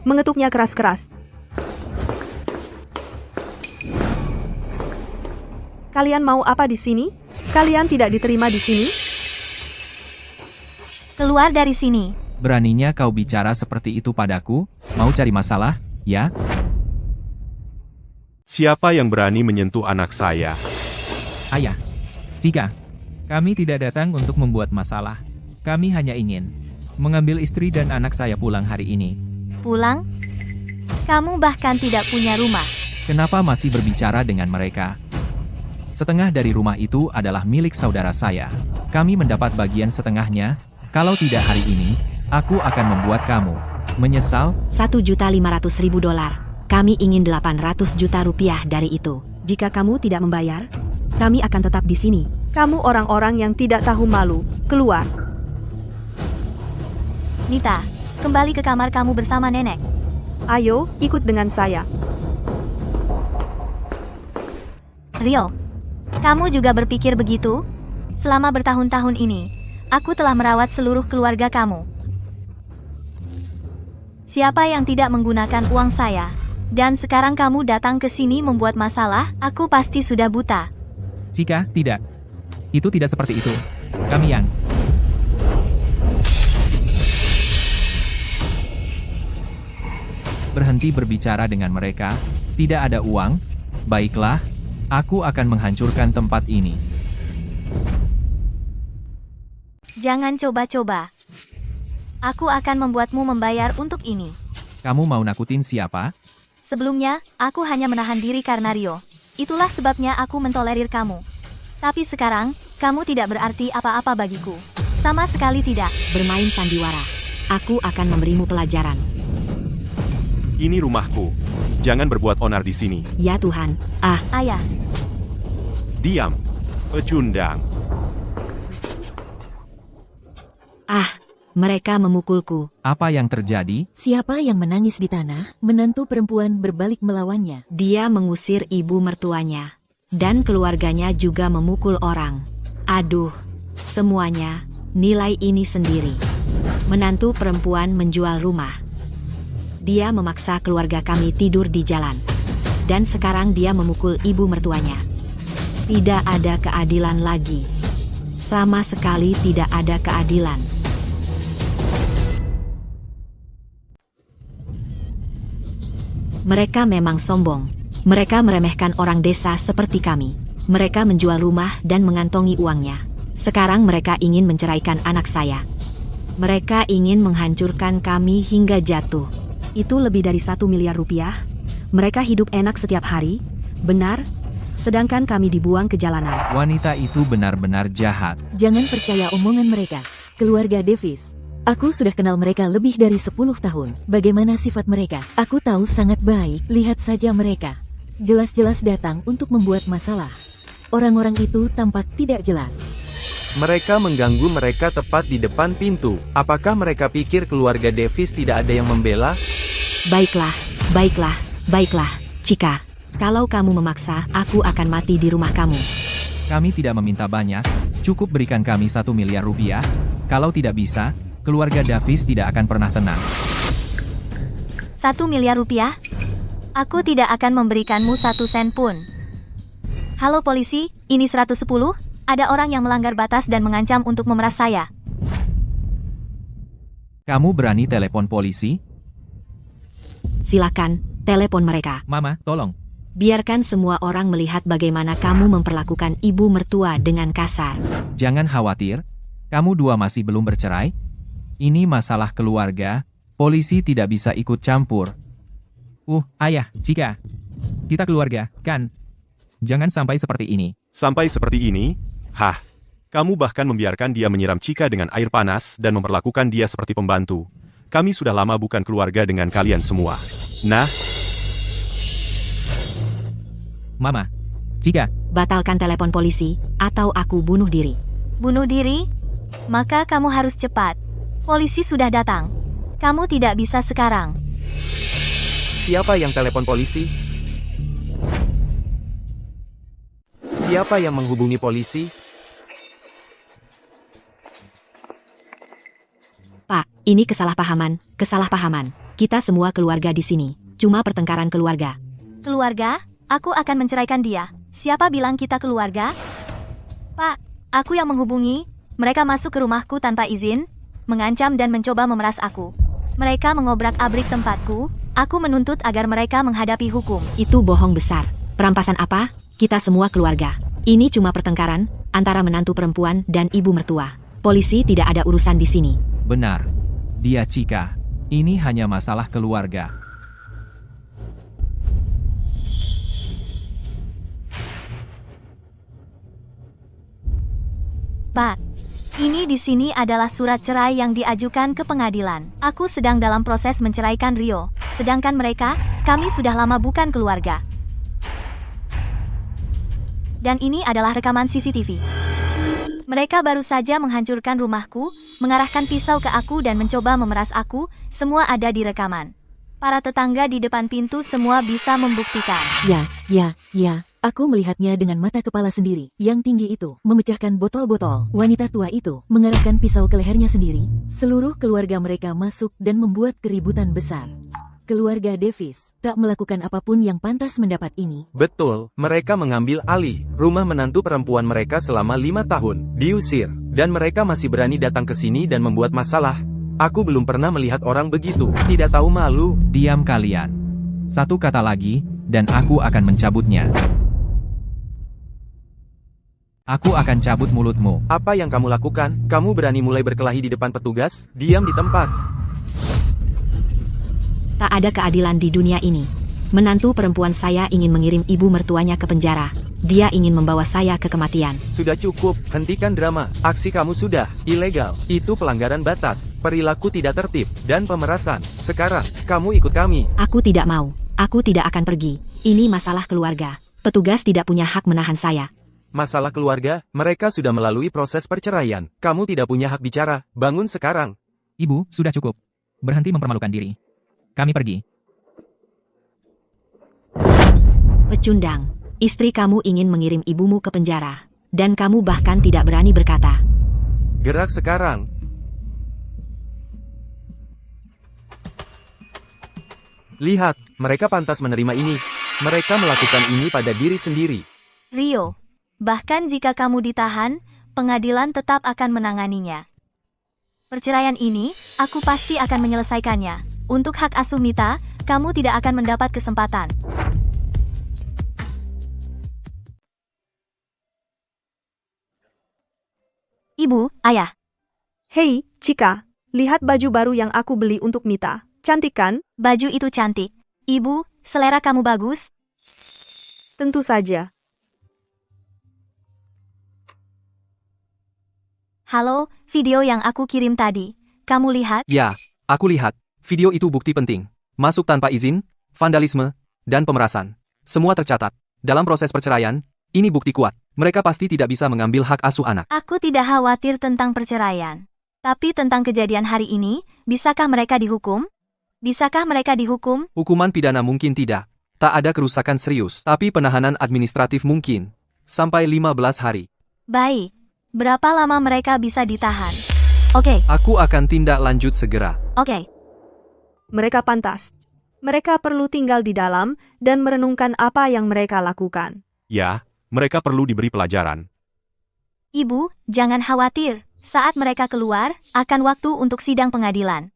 mengetuknya keras-keras. Kalian mau apa di sini? Kalian tidak diterima di sini? Keluar dari sini. Beraninya kau bicara seperti itu padaku? Mau cari masalah, ya? Siapa yang berani menyentuh anak saya? Ayah, Cika, kami tidak datang untuk membuat masalah. Kami hanya ingin mengambil istri dan anak saya pulang hari ini. Pulang? Kamu bahkan tidak punya rumah. Kenapa masih berbicara dengan mereka? Setengah dari rumah itu adalah milik saudara saya. Kami mendapat bagian setengahnya. Kalau tidak hari ini, aku akan membuat kamu menyesal. $1.500.000. Kami ingin 800 juta rupiah dari itu. Jika kamu tidak membayar, kami akan tetap di sini. Kamu orang-orang yang tidak tahu malu. Keluar. Nita, kembali ke kamar kamu bersama nenek. Ayo, ikut dengan saya. Rio, kamu juga berpikir begitu? Selama bertahun-tahun ini, aku telah merawat seluruh keluarga kamu. Siapa yang tidak menggunakan uang saya? Dan sekarang kamu datang ke sini membuat masalah, aku pasti sudah buta. Cika, tidak. Itu tidak seperti itu. Kami yang... Berhenti berbicara dengan mereka. Tidak ada uang. Baiklah, aku akan menghancurkan tempat ini. Jangan coba-coba. Aku akan membuatmu membayar untuk ini. Kamu mau nakutin siapa? Sebelumnya, aku hanya menahan diri karena Rio. Itulah sebabnya aku mentolerir kamu. Tapi sekarang, kamu tidak berarti apa-apa bagiku. Sama sekali tidak. Bermain sandiwara. Aku akan memberimu pelajaran. Ini rumahku. Jangan berbuat onar di sini. Ya Tuhan. Ayah. Diam. Pecundang. Mereka memukulku. Apa yang terjadi? Siapa yang menangis di tanah? Menantu perempuan berbalik melawannya. Dia mengusir ibu mertuanya. Dan keluarganya juga memukul orang. Aduh, semuanya, nilai ini sendiri. Menantu perempuan menjual rumah. Dia memaksa keluarga kami tidur di jalan. Dan sekarang dia memukul ibu mertuanya. Tidak ada keadilan lagi. Sama sekali tidak ada keadilan. Mereka memang sombong. Mereka meremehkan orang desa seperti kami. Mereka menjual rumah dan mengantongi uangnya. Sekarang mereka ingin menceraikan anak saya. Mereka ingin menghancurkan kami hingga jatuh. Itu lebih dari 1 miliar rupiah. Mereka hidup enak setiap hari. Benar? Sedangkan kami dibuang ke jalanan. Wanita itu benar-benar jahat. Jangan percaya omongan mereka. Keluarga Davis. Aku sudah kenal mereka lebih dari 10 tahun. Bagaimana sifat mereka? Aku tahu sangat baik. Lihat saja mereka. Jelas-jelas datang untuk membuat masalah. Orang-orang itu tampak tidak jelas. Mereka mengganggu mereka tepat di depan pintu. Apakah mereka pikir keluarga Davis tidak ada yang membela? Baiklah, baiklah, Cika. Kalau kamu memaksa, aku akan mati di rumah kamu. Kami tidak meminta banyak. Cukup berikan kami 1 miliar rupiah. Kalau tidak bisa, keluarga Davis tidak akan pernah tenang. 1 miliar rupiah? Aku tidak akan memberikanmu 1 sen pun. Halo polisi, ini 110. Ada orang yang melanggar batas dan mengancam untuk memeras saya. Kamu berani telepon polisi? Silakan, telepon mereka. Mama, tolong. Biarkan semua orang melihat bagaimana kamu memperlakukan ibu mertua dengan kasar. Jangan khawatir. Kamu dua masih belum bercerai? Ini masalah keluarga. Polisi tidak bisa ikut campur. Ayah, Cika. Kita keluarga, kan? Jangan sampai seperti ini. Sampai seperti ini? Hah? Kamu bahkan membiarkan dia menyiram Cika dengan air panas dan memperlakukan dia seperti pembantu. Kami sudah lama bukan keluarga dengan kalian semua. Nah, Mama, Cika. Batalkan telepon polisi, atau aku bunuh diri. Bunuh diri? Maka kamu harus cepat. Polisi sudah datang. Kamu tidak bisa sekarang. Siapa yang telepon polisi? Siapa yang menghubungi polisi? Pak, ini kesalahpahaman. Kita semua keluarga di sini. Cuma pertengkaran keluarga. Keluarga? Aku akan menceraikan dia. Siapa bilang kita keluarga? Pak, aku yang menghubungi. Mereka masuk ke rumahku tanpa izin, mengancam dan mencoba memeras aku. Mereka mengobrak-abrik tempatku. Aku menuntut agar mereka menghadapi hukum. Itu bohong besar. Perampasan apa? Kita semua keluarga. Ini cuma pertengkaran antara menantu perempuan dan ibu mertua. Polisi tidak ada urusan di sini. Benar. Dia Chika. Ini hanya masalah keluarga. Pak, ini di sini adalah surat cerai yang diajukan ke pengadilan. Aku sedang dalam proses menceraikan Rio, sedangkan mereka, kami sudah lama bukan keluarga. Dan ini adalah rekaman CCTV. Mereka baru saja menghancurkan rumahku, mengarahkan pisau ke aku dan mencoba memeras aku, semua ada di rekaman. Para tetangga di depan pintu semua bisa membuktikan. Ya. Aku melihatnya dengan mata kepala sendiri. Yang tinggi itu memecahkan botol-botol. Wanita tua itu mengarahkan pisau ke lehernya sendiri. Seluruh keluarga mereka masuk dan membuat keributan besar. Keluarga Davis tak melakukan apapun yang pantas mendapat ini. Betul, mereka mengambil alih rumah menantu perempuan mereka selama 5 tahun, diusir, dan mereka masih berani datang ke sini dan membuat masalah. Aku belum pernah melihat orang begitu, tidak tahu malu. Diam kalian. Satu kata lagi, dan aku akan mencabutnya. Aku akan cabut mulutmu. Apa yang kamu lakukan? Kamu berani mulai berkelahi di depan petugas? Diam di tempat. Tak ada keadilan di dunia ini. Menantu perempuan saya ingin mengirim ibu mertuanya ke penjara. Dia ingin membawa saya ke kematian. Sudah cukup, hentikan drama. Aksi kamu sudah ilegal. Itu pelanggaran batas, perilaku tidak tertib, dan pemerasan. Sekarang, kamu ikut kami. Aku tidak mau. Aku tidak akan pergi. Ini masalah keluarga. Petugas tidak punya hak menahan saya. Masalah keluarga, mereka sudah melalui proses perceraian. Kamu tidak punya hak bicara. Bangun sekarang. Ibu, sudah cukup. Berhenti mempermalukan diri. Kami pergi. Pecundang. Istri kamu ingin mengirim ibumu ke penjara. Dan kamu bahkan tidak berani berkata. Gerak sekarang. Lihat, mereka pantas menerima ini. Mereka melakukan ini pada diri sendiri. Rio, bahkan jika kamu ditahan, pengadilan tetap akan menanganinya. Perceraian ini, aku pasti akan menyelesaikannya. Untuk hak asuh Mita, kamu tidak akan mendapat kesempatan. Ibu, ayah. Hei, Chika, lihat baju baru yang aku beli untuk Mita. Cantik kan? Baju itu cantik. Ibu, selera kamu bagus. Tentu saja. Halo, video yang aku kirim tadi. Kamu lihat? Ya, aku lihat. Video itu bukti penting. Masuk tanpa izin, vandalisme, dan pemerasan. Semua tercatat. Dalam proses perceraian, ini bukti kuat. Mereka pasti tidak bisa mengambil hak asuh anak. Aku tidak khawatir tentang perceraian. Tapi tentang kejadian hari ini, bisakah mereka dihukum? Bisakah mereka dihukum? Hukuman pidana mungkin tidak. Tak ada kerusakan serius. Tapi penahanan administratif mungkin. Sampai 15 hari. Baik. Berapa lama mereka bisa ditahan? Oke. Aku akan tindak lanjut segera. Oke. Mereka pantas. Mereka perlu tinggal di dalam dan merenungkan apa yang mereka lakukan. Ya, mereka perlu diberi pelajaran. Ibu, jangan khawatir. Saat mereka keluar, akan waktu untuk sidang pengadilan.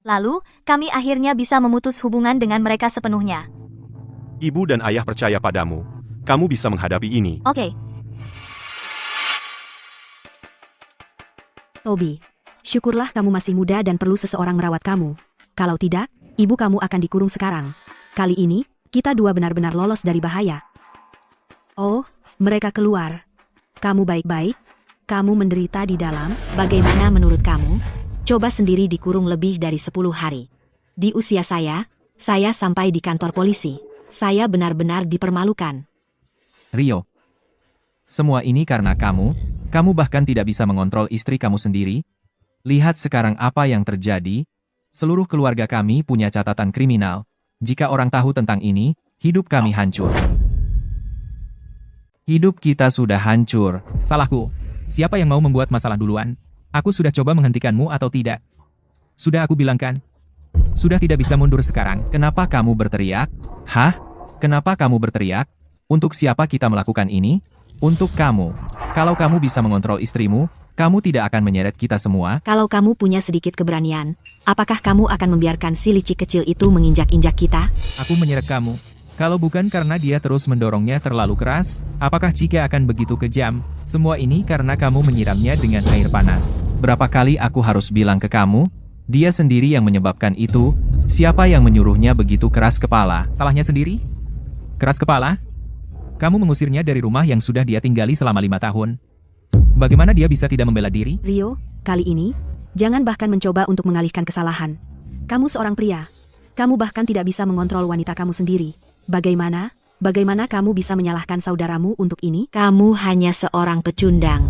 Lalu, kami akhirnya bisa memutus hubungan dengan mereka sepenuhnya. Ibu dan ayah percaya padamu. Kamu bisa menghadapi ini. Oke. Toby, syukurlah kamu masih muda dan perlu seseorang merawat kamu. Kalau tidak, ibu kamu akan dikurung sekarang. Kali ini, kita dua benar-benar lolos dari bahaya. Oh, mereka keluar. Kamu baik-baik? Kamu menderita di dalam? Bagaimana menurut kamu? Coba sendiri dikurung lebih dari 10 hari. Di usia saya sampai di kantor polisi. Saya benar-benar dipermalukan. Rio. Semua ini karena kamu bahkan tidak bisa mengontrol istri kamu sendiri. Lihat sekarang apa yang terjadi. Seluruh keluarga kami punya catatan kriminal. Jika orang tahu tentang ini, hidup kami hancur. Hidup kita sudah hancur. Salahku. Siapa yang mau membuat masalah duluan? Aku sudah coba menghentikanmu atau tidak? Sudah aku bilang kan? Sudah tidak bisa mundur sekarang. Kenapa kamu berteriak? Hah? Kenapa kamu berteriak? Untuk siapa kita melakukan ini? Untuk kamu. Kalau kamu bisa mengontrol istrimu, kamu tidak akan menyeret kita semua. Kalau kamu punya sedikit keberanian, apakah kamu akan membiarkan si licik kecil itu menginjak-injak kita? Aku menyeret kamu. Kalau bukan karena dia terus mendorongnya terlalu keras, apakah Cika akan begitu kejam? Semua ini karena kamu menyiramnya dengan air panas. Berapa kali aku harus bilang ke kamu? Dia sendiri yang menyebabkan itu. Siapa yang menyuruhnya begitu keras kepala? Salahnya sendiri? Keras kepala? Kamu mengusirnya dari rumah yang sudah dia tinggali selama 5 tahun. Bagaimana dia bisa tidak membela diri? Rio, kali ini, jangan bahkan mencoba untuk mengalihkan kesalahan. Kamu seorang pria. Kamu bahkan tidak bisa mengontrol wanita kamu sendiri. Bagaimana? Bagaimana kamu bisa menyalahkan saudaramu untuk ini? Kamu hanya seorang pecundang.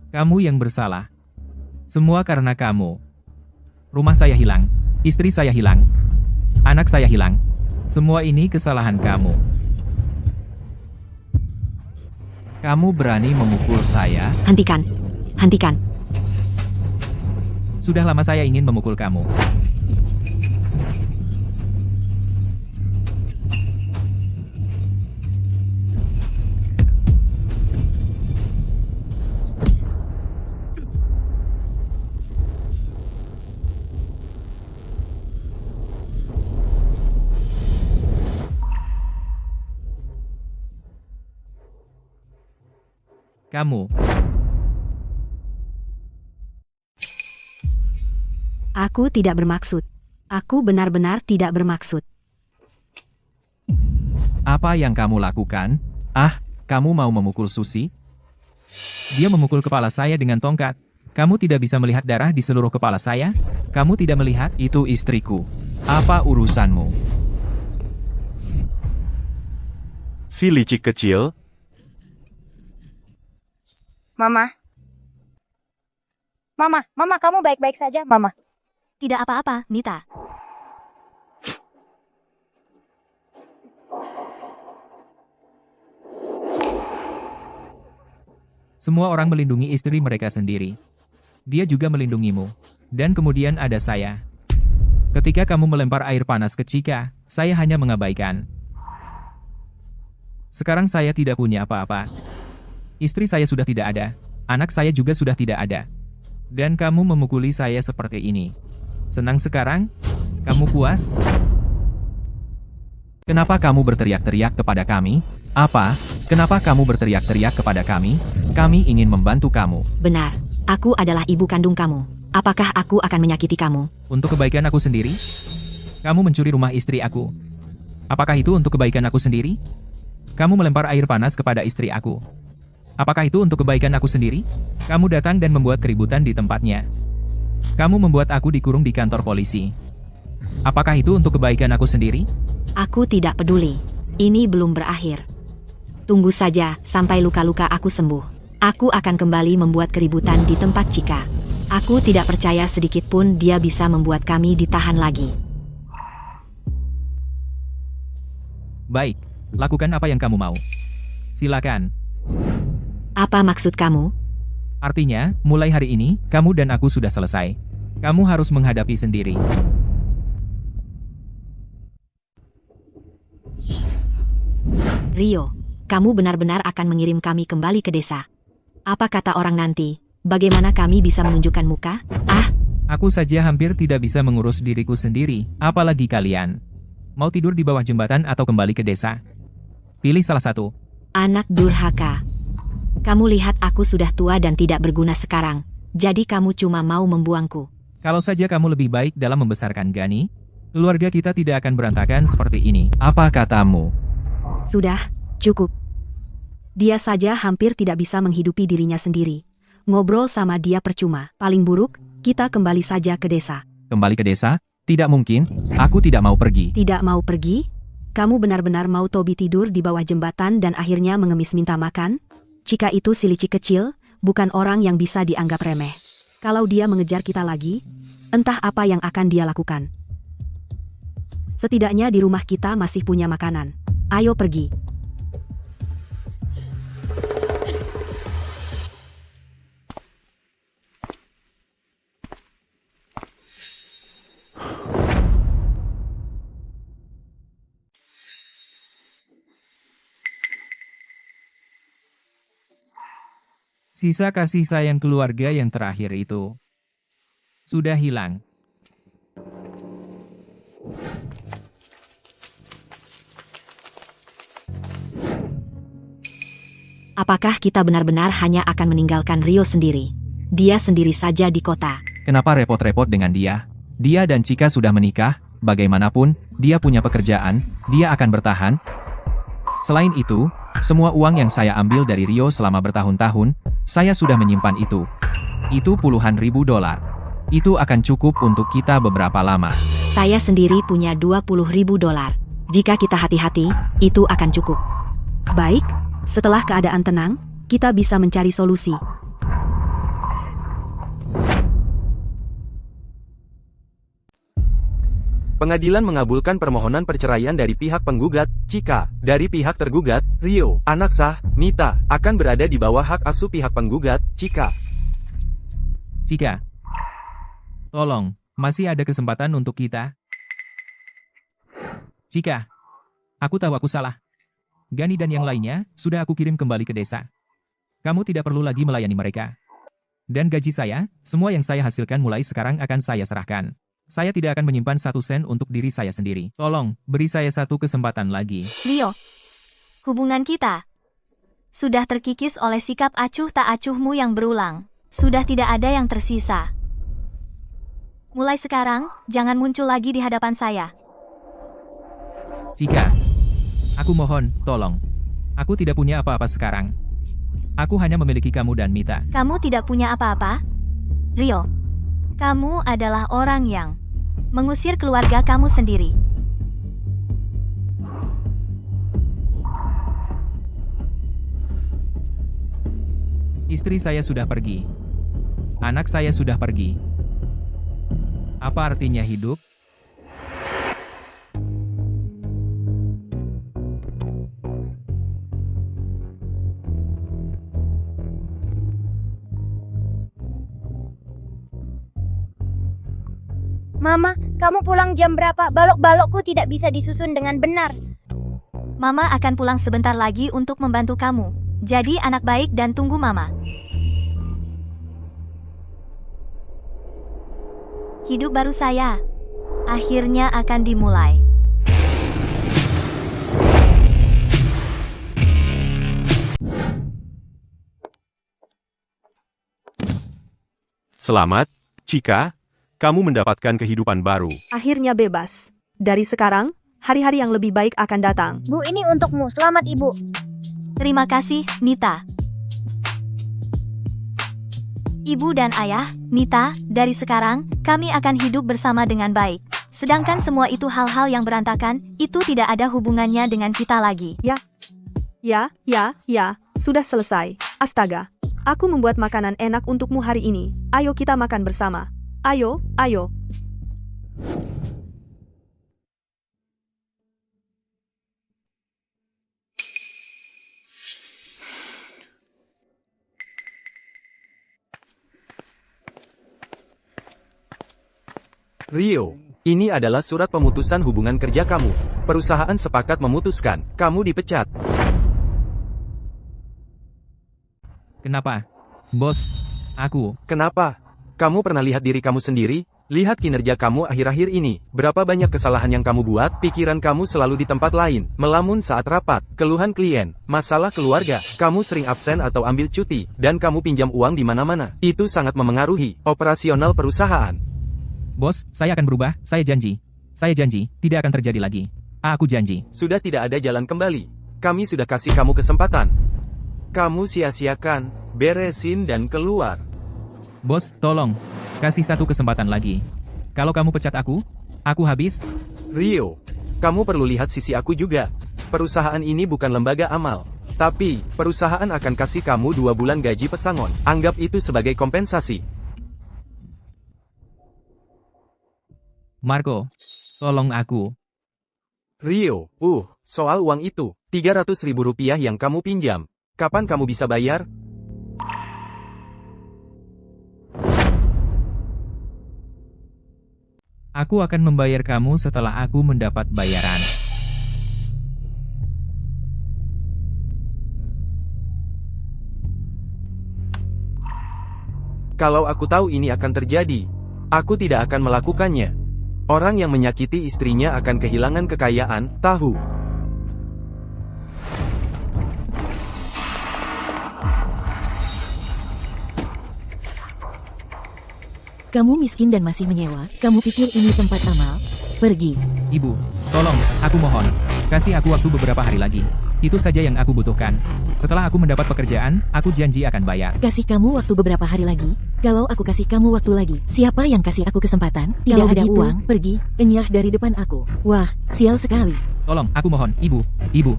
Kamu yang bersalah. Semua karena kamu. Rumah saya hilang. Istri saya hilang. Anak saya hilang. Semua ini kesalahan kamu. Kamu berani memukul saya? Hentikan. Hentikan. Sudah lama saya ingin memukul kamu. Kamu. Aku tidak bermaksud. Aku benar-benar tidak bermaksud. Apa yang kamu lakukan? Ah, kamu mau memukul Susi? Dia memukul kepala saya dengan tongkat. Kamu tidak bisa melihat darah di seluruh kepala saya? Kamu tidak melihat? Itu istriku. Apa urusanmu? Si licik kecil. Mama. Mama, kamu baik-baik saja, Mama. Tidak apa-apa, Nita. Semua orang melindungi istri mereka sendiri. Dia juga melindungimu. Dan kemudian ada saya. Ketika kamu melempar air panas ke Cika, saya hanya mengabaikan. Sekarang saya tidak punya apa-apa. Istri saya sudah tidak ada. Anak saya juga sudah tidak ada. Dan kamu memukuli saya seperti ini. Senang sekarang? Kamu puas? Kenapa kamu berteriak-teriak kepada kami? Apa? Kenapa kamu berteriak-teriak kepada kami? Kami ingin membantu kamu. Benar. Aku adalah ibu kandung kamu. Apakah aku akan menyakiti kamu? Untuk kebaikan aku sendiri? Kamu mencuri rumah istri aku. Apakah itu untuk kebaikan aku sendiri? Kamu melempar air panas kepada istri aku. Apakah itu untuk kebaikan aku sendiri? Kamu datang dan membuat keributan di tempatnya. Kamu membuat aku dikurung di kantor polisi. Apakah itu untuk kebaikan aku sendiri? Aku tidak peduli. Ini belum berakhir. Tunggu saja sampai luka-luka aku sembuh. Aku akan kembali membuat keributan di tempat Cika. Aku tidak percaya sedikit pun dia bisa membuat kami ditahan lagi. Baik, lakukan apa yang kamu mau. Silakan. Apa maksud kamu? Artinya, mulai hari ini, kamu dan aku sudah selesai. Kamu harus menghadapi sendiri. Rio, kamu benar-benar akan mengirim kami kembali ke desa. Apa kata orang nanti? Bagaimana kami bisa menunjukkan muka? Ah, aku saja hampir tidak bisa mengurus diriku sendiri, apalagi kalian. Mau tidur di bawah jembatan atau kembali ke desa? Pilih salah satu. Anak durhaka. Kamu lihat aku sudah tua dan tidak berguna sekarang. Jadi kamu cuma mau membuangku. Kalau saja kamu lebih baik dalam membesarkan Gani, keluarga kita tidak akan berantakan seperti ini. Apa katamu? Sudah, cukup. Dia saja hampir tidak bisa menghidupi dirinya sendiri. Ngobrol sama dia percuma. Paling buruk, kita kembali saja ke desa. Kembali ke desa? Tidak mungkin. Aku tidak mau pergi. Tidak mau pergi? Kamu benar-benar mau Toby tidur di bawah jembatan dan akhirnya mengemis minta makan? Jika itu si licik kecil, bukan orang yang bisa dianggap remeh. Kalau dia mengejar kita lagi, entah apa yang akan dia lakukan. Setidaknya di rumah kita masih punya makanan. Ayo pergi. Sisa kasih sayang keluarga yang terakhir itu sudah hilang. Apakah kita benar-benar hanya akan meninggalkan Rio sendiri? Dia sendiri saja di kota. Kenapa repot-repot dengan dia? Dia dan Chika sudah menikah, bagaimanapun, dia punya pekerjaan, dia akan bertahan. Selain itu, semua uang yang saya ambil dari Rio selama bertahun-tahun, saya sudah menyimpan itu. Itu puluhan ribu dolar. Itu akan cukup untuk kita beberapa lama. Saya sendiri punya 20.000 dolar. Jika kita hati-hati, itu akan cukup. Baik, setelah keadaan tenang, kita bisa mencari solusi. Pengadilan mengabulkan permohonan perceraian dari pihak penggugat, Chika. Dari pihak tergugat, Rio, anak sah, Mita, akan berada di bawah hak asuh pihak penggugat, Chika. Chika, tolong, masih ada kesempatan untuk kita. Chika, aku tahu aku salah. Gani dan yang lainnya, sudah aku kirim kembali ke desa. Kamu tidak perlu lagi melayani mereka. Dan gaji saya, semua yang saya hasilkan mulai sekarang akan saya serahkan. Saya tidak akan menyimpan 1 sen untuk diri saya sendiri. Tolong, beri saya 1 kesempatan lagi. Rio, hubungan kita sudah terkikis oleh sikap acuh tak acuhmu yang berulang. Sudah tidak ada yang tersisa. Mulai sekarang, jangan muncul lagi di hadapan saya. Chika, aku mohon, tolong. Aku tidak punya apa-apa sekarang. Aku hanya memiliki kamu dan Mita. Kamu tidak punya apa-apa? Rio, kamu adalah orang yang mengusir keluarga kamu sendiri. Istri saya sudah pergi. Anak saya sudah pergi. Apa artinya hidup? Mama, kamu pulang jam berapa? Balok-balokku tidak bisa disusun dengan benar. Mama akan pulang sebentar lagi untuk membantu kamu. Jadi anak baik dan tunggu Mama. Hidup baru saya akhirnya akan dimulai. Selamat, Chika. Kamu mendapatkan kehidupan baru. Akhirnya bebas. Dari sekarang, hari-hari yang lebih baik akan datang. Bu, ini untukmu. Selamat, Ibu. Terima kasih, Mita. Ibu dan ayah, Mita, dari sekarang, kami akan hidup bersama dengan baik. Sedangkan semua itu hal-hal yang berantakan, itu tidak ada hubungannya dengan kita lagi. Ya, sudah selesai. Astaga, aku membuat makanan enak untukmu hari ini. Ayo kita makan bersama. Ayo. Rio, ini adalah surat pemutusan hubungan kerja kamu. Perusahaan sepakat memutuskan, kamu dipecat. Kenapa? Bos, aku. Kenapa? Kamu pernah lihat diri kamu sendiri? Lihat kinerja kamu akhir-akhir ini. Berapa banyak kesalahan yang kamu buat? Pikiran kamu selalu di tempat lain. Melamun saat rapat. Keluhan klien. Masalah keluarga. Kamu sering absen atau ambil cuti. Dan kamu pinjam uang di mana-mana. Itu sangat memengaruhi operasional perusahaan. Bos, saya akan berubah. Saya janji. Saya janji, tidak akan terjadi lagi. Aku janji. Sudah tidak ada jalan kembali. Kami sudah kasih kamu kesempatan. Kamu sia-siakan. Beresin dan keluar. Bos, tolong. Kasih 1 kesempatan lagi. Kalau kamu pecat aku habis. Rio, kamu perlu lihat sisi aku juga. Perusahaan ini bukan lembaga amal. Tapi, perusahaan akan kasih kamu 2 bulan gaji pesangon. Anggap itu sebagai kompensasi. Marco, tolong aku. Rio, soal uang itu. 300.000 rupiah yang kamu pinjam. Kapan kamu bisa bayar? Aku akan membayar kamu setelah aku mendapat bayaran. Kalau aku tahu ini akan terjadi, aku tidak akan melakukannya. Orang yang menyakiti istrinya akan kehilangan kekayaan, tahu? Kamu miskin dan masih menyewa? Kamu pikir ini tempat amal? Pergi. Ibu, tolong, aku mohon. Kasih aku waktu beberapa hari lagi. Itu saja yang aku butuhkan. Setelah aku mendapat pekerjaan, aku janji akan bayar. Kasih kamu waktu beberapa hari lagi? Kalau aku kasih kamu waktu lagi, siapa yang kasih aku kesempatan? Tidak ada uang, pergi, enyah dari depan aku. Wah, sial sekali. Tolong, aku mohon, ibu, ibu.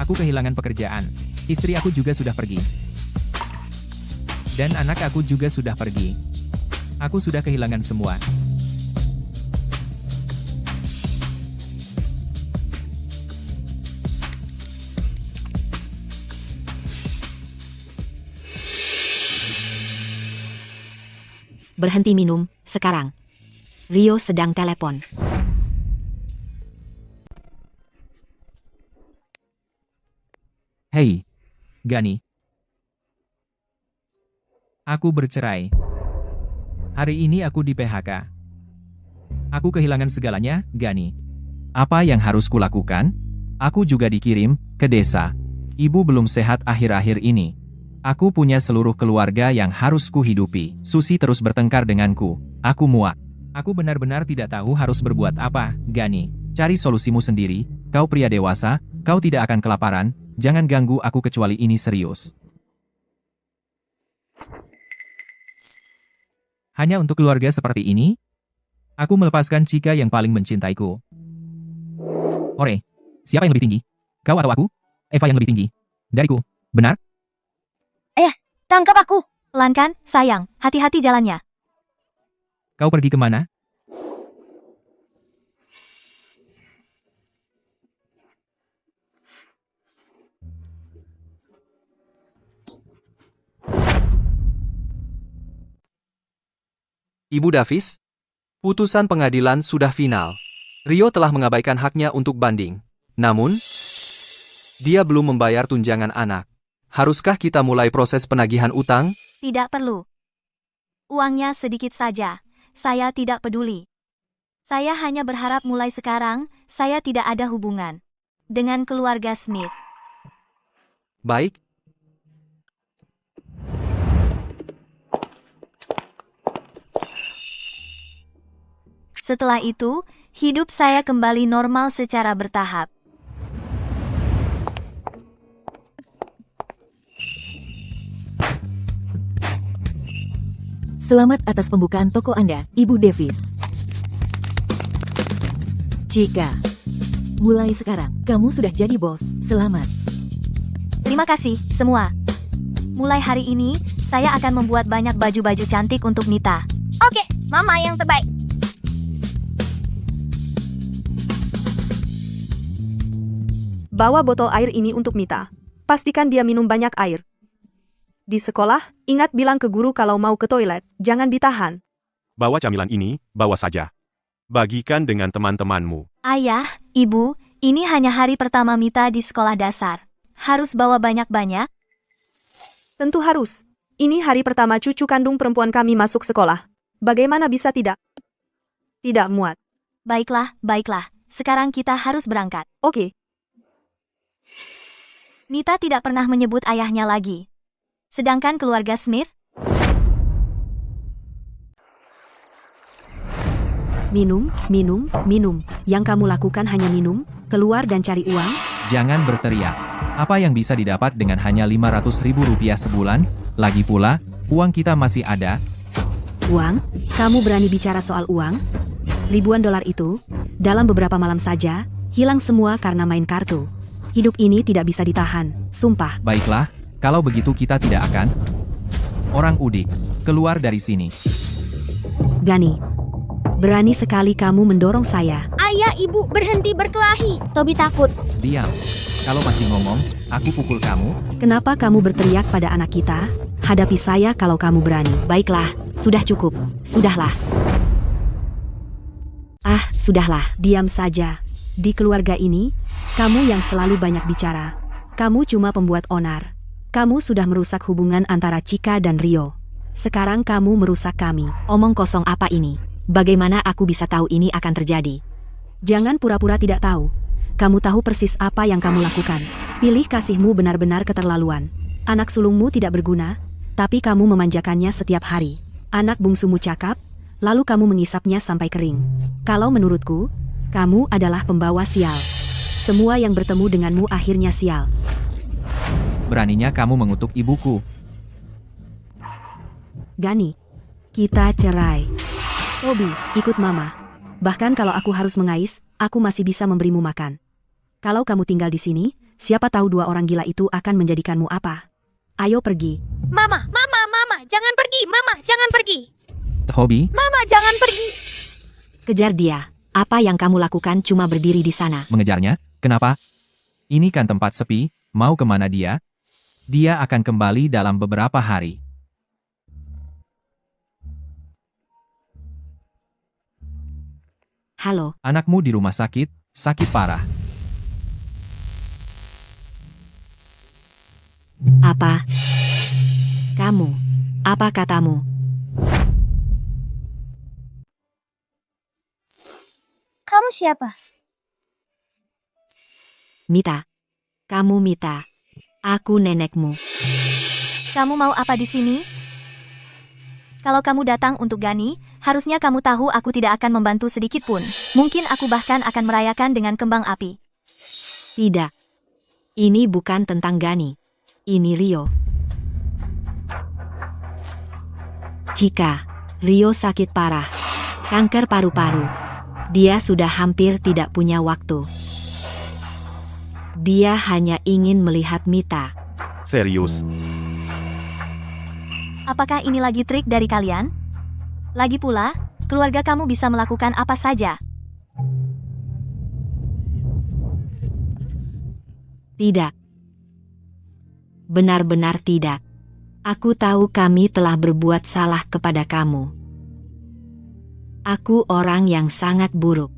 Aku kehilangan pekerjaan. Istri aku juga sudah pergi. Dan anak aku juga sudah pergi. Aku sudah kehilangan semua. Berhenti minum, sekarang. Rio sedang telepon. Hei, Gani. Aku bercerai. Hari ini aku di PHK. Aku kehilangan segalanya, Gani. Apa yang harus kulakukan? Aku juga dikirim ke desa. Ibu belum sehat akhir-akhir ini. Aku punya seluruh keluarga yang harus kuhidupi. Susi terus bertengkar denganku. Aku muak. Aku benar-benar tidak tahu harus berbuat apa, Gani. Cari solusimu sendiri. Kau pria dewasa, kau tidak akan kelaparan. Jangan ganggu aku kecuali ini serius. Hanya untuk keluarga seperti ini, aku melepaskan Chika yang paling mencintaiku. Ore, siapa yang lebih tinggi? Kau atau aku? Eva yang lebih tinggi. Dariku, benar? Ayah, tangkap aku. Pelan kan, sayang. Hati-hati jalannya. Kau pergi kemana? Ibu Davis, putusan pengadilan sudah final. Rio telah mengabaikan haknya untuk banding. Namun, dia belum membayar tunjangan anak. Haruskah kita mulai proses penagihan utang? Tidak perlu. Uangnya sedikit saja. Saya tidak peduli. Saya hanya berharap mulai sekarang, saya tidak ada hubungan dengan keluarga Smith. Baik. Setelah itu, hidup saya kembali normal secara bertahap. Selamat atas pembukaan toko Anda, Ibu Davis. Chika, mulai sekarang, kamu sudah jadi bos. Selamat. Terima kasih, semua. Mulai hari ini, saya akan membuat banyak baju-baju cantik untuk Nita. Oke, Mama yang terbaik. Bawa botol air ini untuk Mita. Pastikan dia minum banyak air. Di sekolah, ingat bilang ke guru kalau mau ke toilet, jangan ditahan. Bawa camilan ini, bawa saja. Bagikan dengan teman-temanmu. Ayah, Ibu, ini hanya hari pertama Mita di sekolah dasar. Harus bawa banyak-banyak? Tentu harus. Ini hari pertama cucu kandung perempuan kami masuk sekolah. Bagaimana bisa tidak? Tidak muat. Baiklah, baiklah. Sekarang kita harus berangkat. Oke. Nita tidak pernah menyebut ayahnya lagi. Sedangkan keluarga Smith? Minum, minum, minum. Yang kamu lakukan hanya minum, keluar dan cari uang? Jangan berteriak. Apa yang bisa didapat dengan hanya Rp500.000 sebulan? Lagi pula, uang kita masih ada. Uang? Kamu berani bicara soal uang? Ribuan dolar itu, dalam beberapa malam saja, hilang semua karena main kartu. Hidup ini tidak bisa ditahan, sumpah. Baiklah, kalau begitu kita tidak akan. Orang udik, keluar dari sini. Gani, berani sekali kamu mendorong saya. Ayah, ibu, berhenti berkelahi. Tobi takut. Diam. Kalau masih ngomong, aku pukul kamu. Kenapa kamu berteriak pada anak kita? Hadapi saya kalau kamu berani. Baiklah, sudah cukup. Sudahlah. Sudahlah. Diam saja. Di keluarga ini, kamu yang selalu banyak bicara. Kamu cuma pembuat onar. Kamu sudah merusak hubungan antara Chika dan Rio. Sekarang kamu merusak kami. Omong kosong apa ini? Bagaimana aku bisa tahu ini akan terjadi? Jangan pura-pura tidak tahu. Kamu tahu persis apa yang kamu lakukan. Pilih kasihmu benar-benar keterlaluan. Anak sulungmu tidak berguna, tapi kamu memanjakannya setiap hari. Anak bungsumu cakap, lalu kamu mengisapnya sampai kering. Kalau menurutku, kamu adalah pembawa sial. Semua yang bertemu denganmu akhirnya sial. Beraninya kamu mengutuk ibuku. Gani, kita cerai. Tobi, ikut mama. Bahkan kalau aku harus mengais, aku masih bisa memberimu makan. Kalau kamu tinggal di sini, siapa tahu dua orang gila itu akan menjadikanmu apa. Ayo pergi. Mama, jangan pergi. Mama, jangan pergi. Tobi, Mama, jangan pergi. Kejar dia. Apa yang kamu lakukan cuma berdiri di sana? mengejarnya? Kenapa? Ini kan tempat sepi, mau kemana dia? Dia akan kembali dalam beberapa hari. Halo, Anakmu di rumah sakit, sakit parah. apa? Kamu? Apa katamu? Kamu siapa? Mita. Kamu Mita. Aku nenekmu. Kamu mau apa di sini? Kalau kamu datang untuk Gani, harusnya kamu tahu aku tidak akan membantu sedikit pun. Mungkin aku bahkan akan merayakan dengan kembang api. Tidak. Ini bukan tentang Gani. Ini Rio. Chika, Rio sakit parah. Kanker paru-paru. Dia sudah hampir tidak punya waktu. Dia hanya ingin melihat Mita. Serius. Apakah ini lagi trik dari kalian? Lagi pula, keluarga kamu bisa melakukan apa saja. Tidak. Benar-benar tidak. Aku tahu kami telah berbuat salah kepada kamu. Aku orang yang sangat buruk.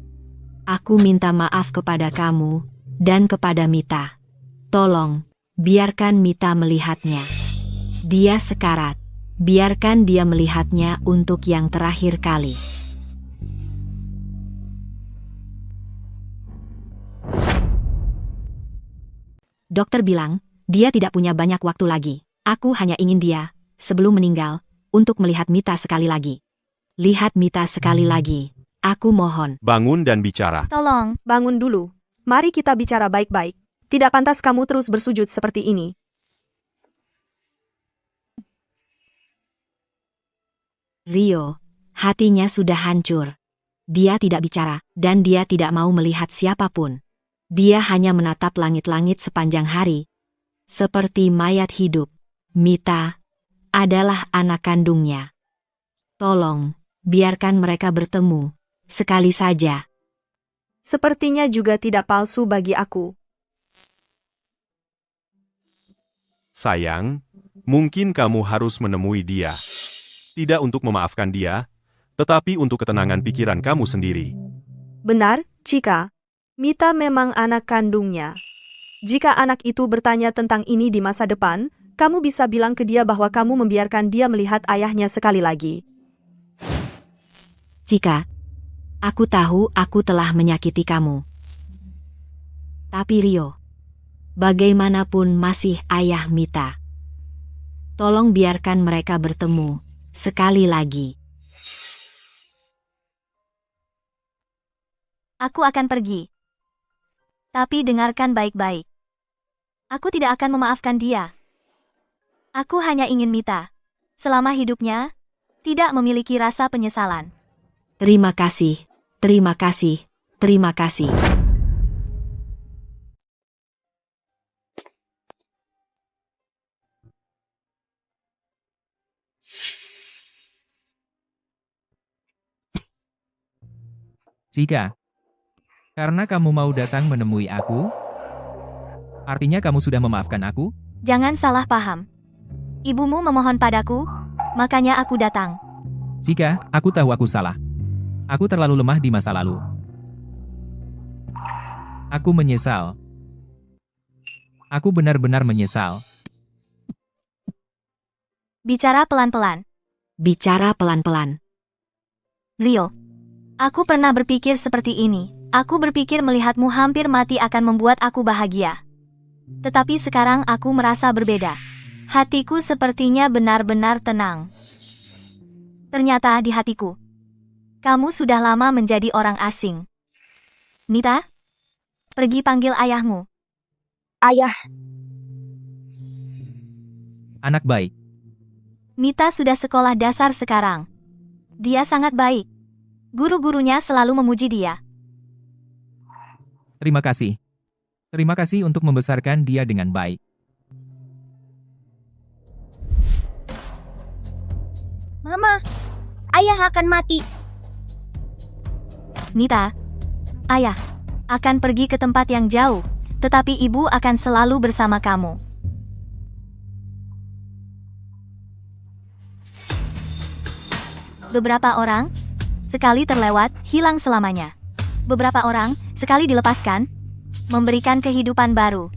Aku minta maaf kepada kamu dan kepada Mita. Tolong, biarkan Mita melihatnya. Dia sekarat. Biarkan dia melihatnya untuk yang terakhir kali. Dokter bilang, dia tidak punya banyak waktu lagi. Aku hanya ingin dia, sebelum meninggal, untuk melihat Mita sekali lagi. Lihat Mita sekali lagi. Aku mohon. Bangun dan bicara. Tolong. Bangun dulu. Mari kita bicara baik-baik. Tidak pantas kamu terus bersujud seperti ini. Rio, hatinya sudah hancur. Dia tidak bicara, dan dia tidak mau melihat siapapun. Dia hanya menatap langit-langit sepanjang hari. Seperti mayat hidup. Mita adalah anak kandungnya. Tolong, biarkan mereka bertemu. Sekali saja. Sepertinya juga tidak palsu bagi aku. Sayang, mungkin kamu harus menemui dia. Tidak untuk memaafkan dia, tetapi untuk ketenangan pikiran kamu sendiri. Benar, Chika. Mita memang anak kandungnya. Jika anak itu bertanya tentang ini di masa depan, kamu bisa bilang ke dia bahwa kamu membiarkan dia melihat ayahnya sekali lagi. Chika, aku tahu aku telah menyakiti kamu. Tapi Rio, bagaimanapun masih ayah Mita. Tolong biarkan mereka bertemu sekali lagi. Aku akan pergi. Tapi dengarkan baik-baik. Aku tidak akan memaafkan dia. Aku hanya ingin Mita, selama hidupnya, tidak memiliki rasa penyesalan. Terima kasih, terima kasih, terima kasih. Chika, Karena kamu mau datang menemui aku? Artinya kamu sudah memaafkan aku? Jangan salah paham. Ibumu memohon padaku, makanya aku datang. Jika aku tahu aku salah. Aku terlalu lemah di masa lalu. Aku menyesal. Aku benar-benar menyesal. Bicara pelan-pelan. Bicara pelan-pelan. Rio, aku pernah berpikir seperti ini. Aku berpikir melihatmu hampir mati akan membuat aku bahagia. Tetapi sekarang aku merasa berbeda. Hatiku sepertinya benar-benar tenang. Ternyata di hatiku, kamu sudah lama menjadi orang asing. Nita, pergi panggil ayahmu. Ayah, Anak baik. Nita sudah sekolah dasar sekarang. Dia sangat baik. Guru-gurunya selalu memuji dia. Terima kasih. Terima kasih untuk membesarkan dia dengan baik. Mama, ayah akan mati. Nita, ayah akan pergi ke tempat yang jauh, tetapi ibu akan selalu bersama kamu. Beberapa orang, sekali terlewat, hilang selamanya. Beberapa orang, sekali dilepaskan, memberikan kehidupan baru.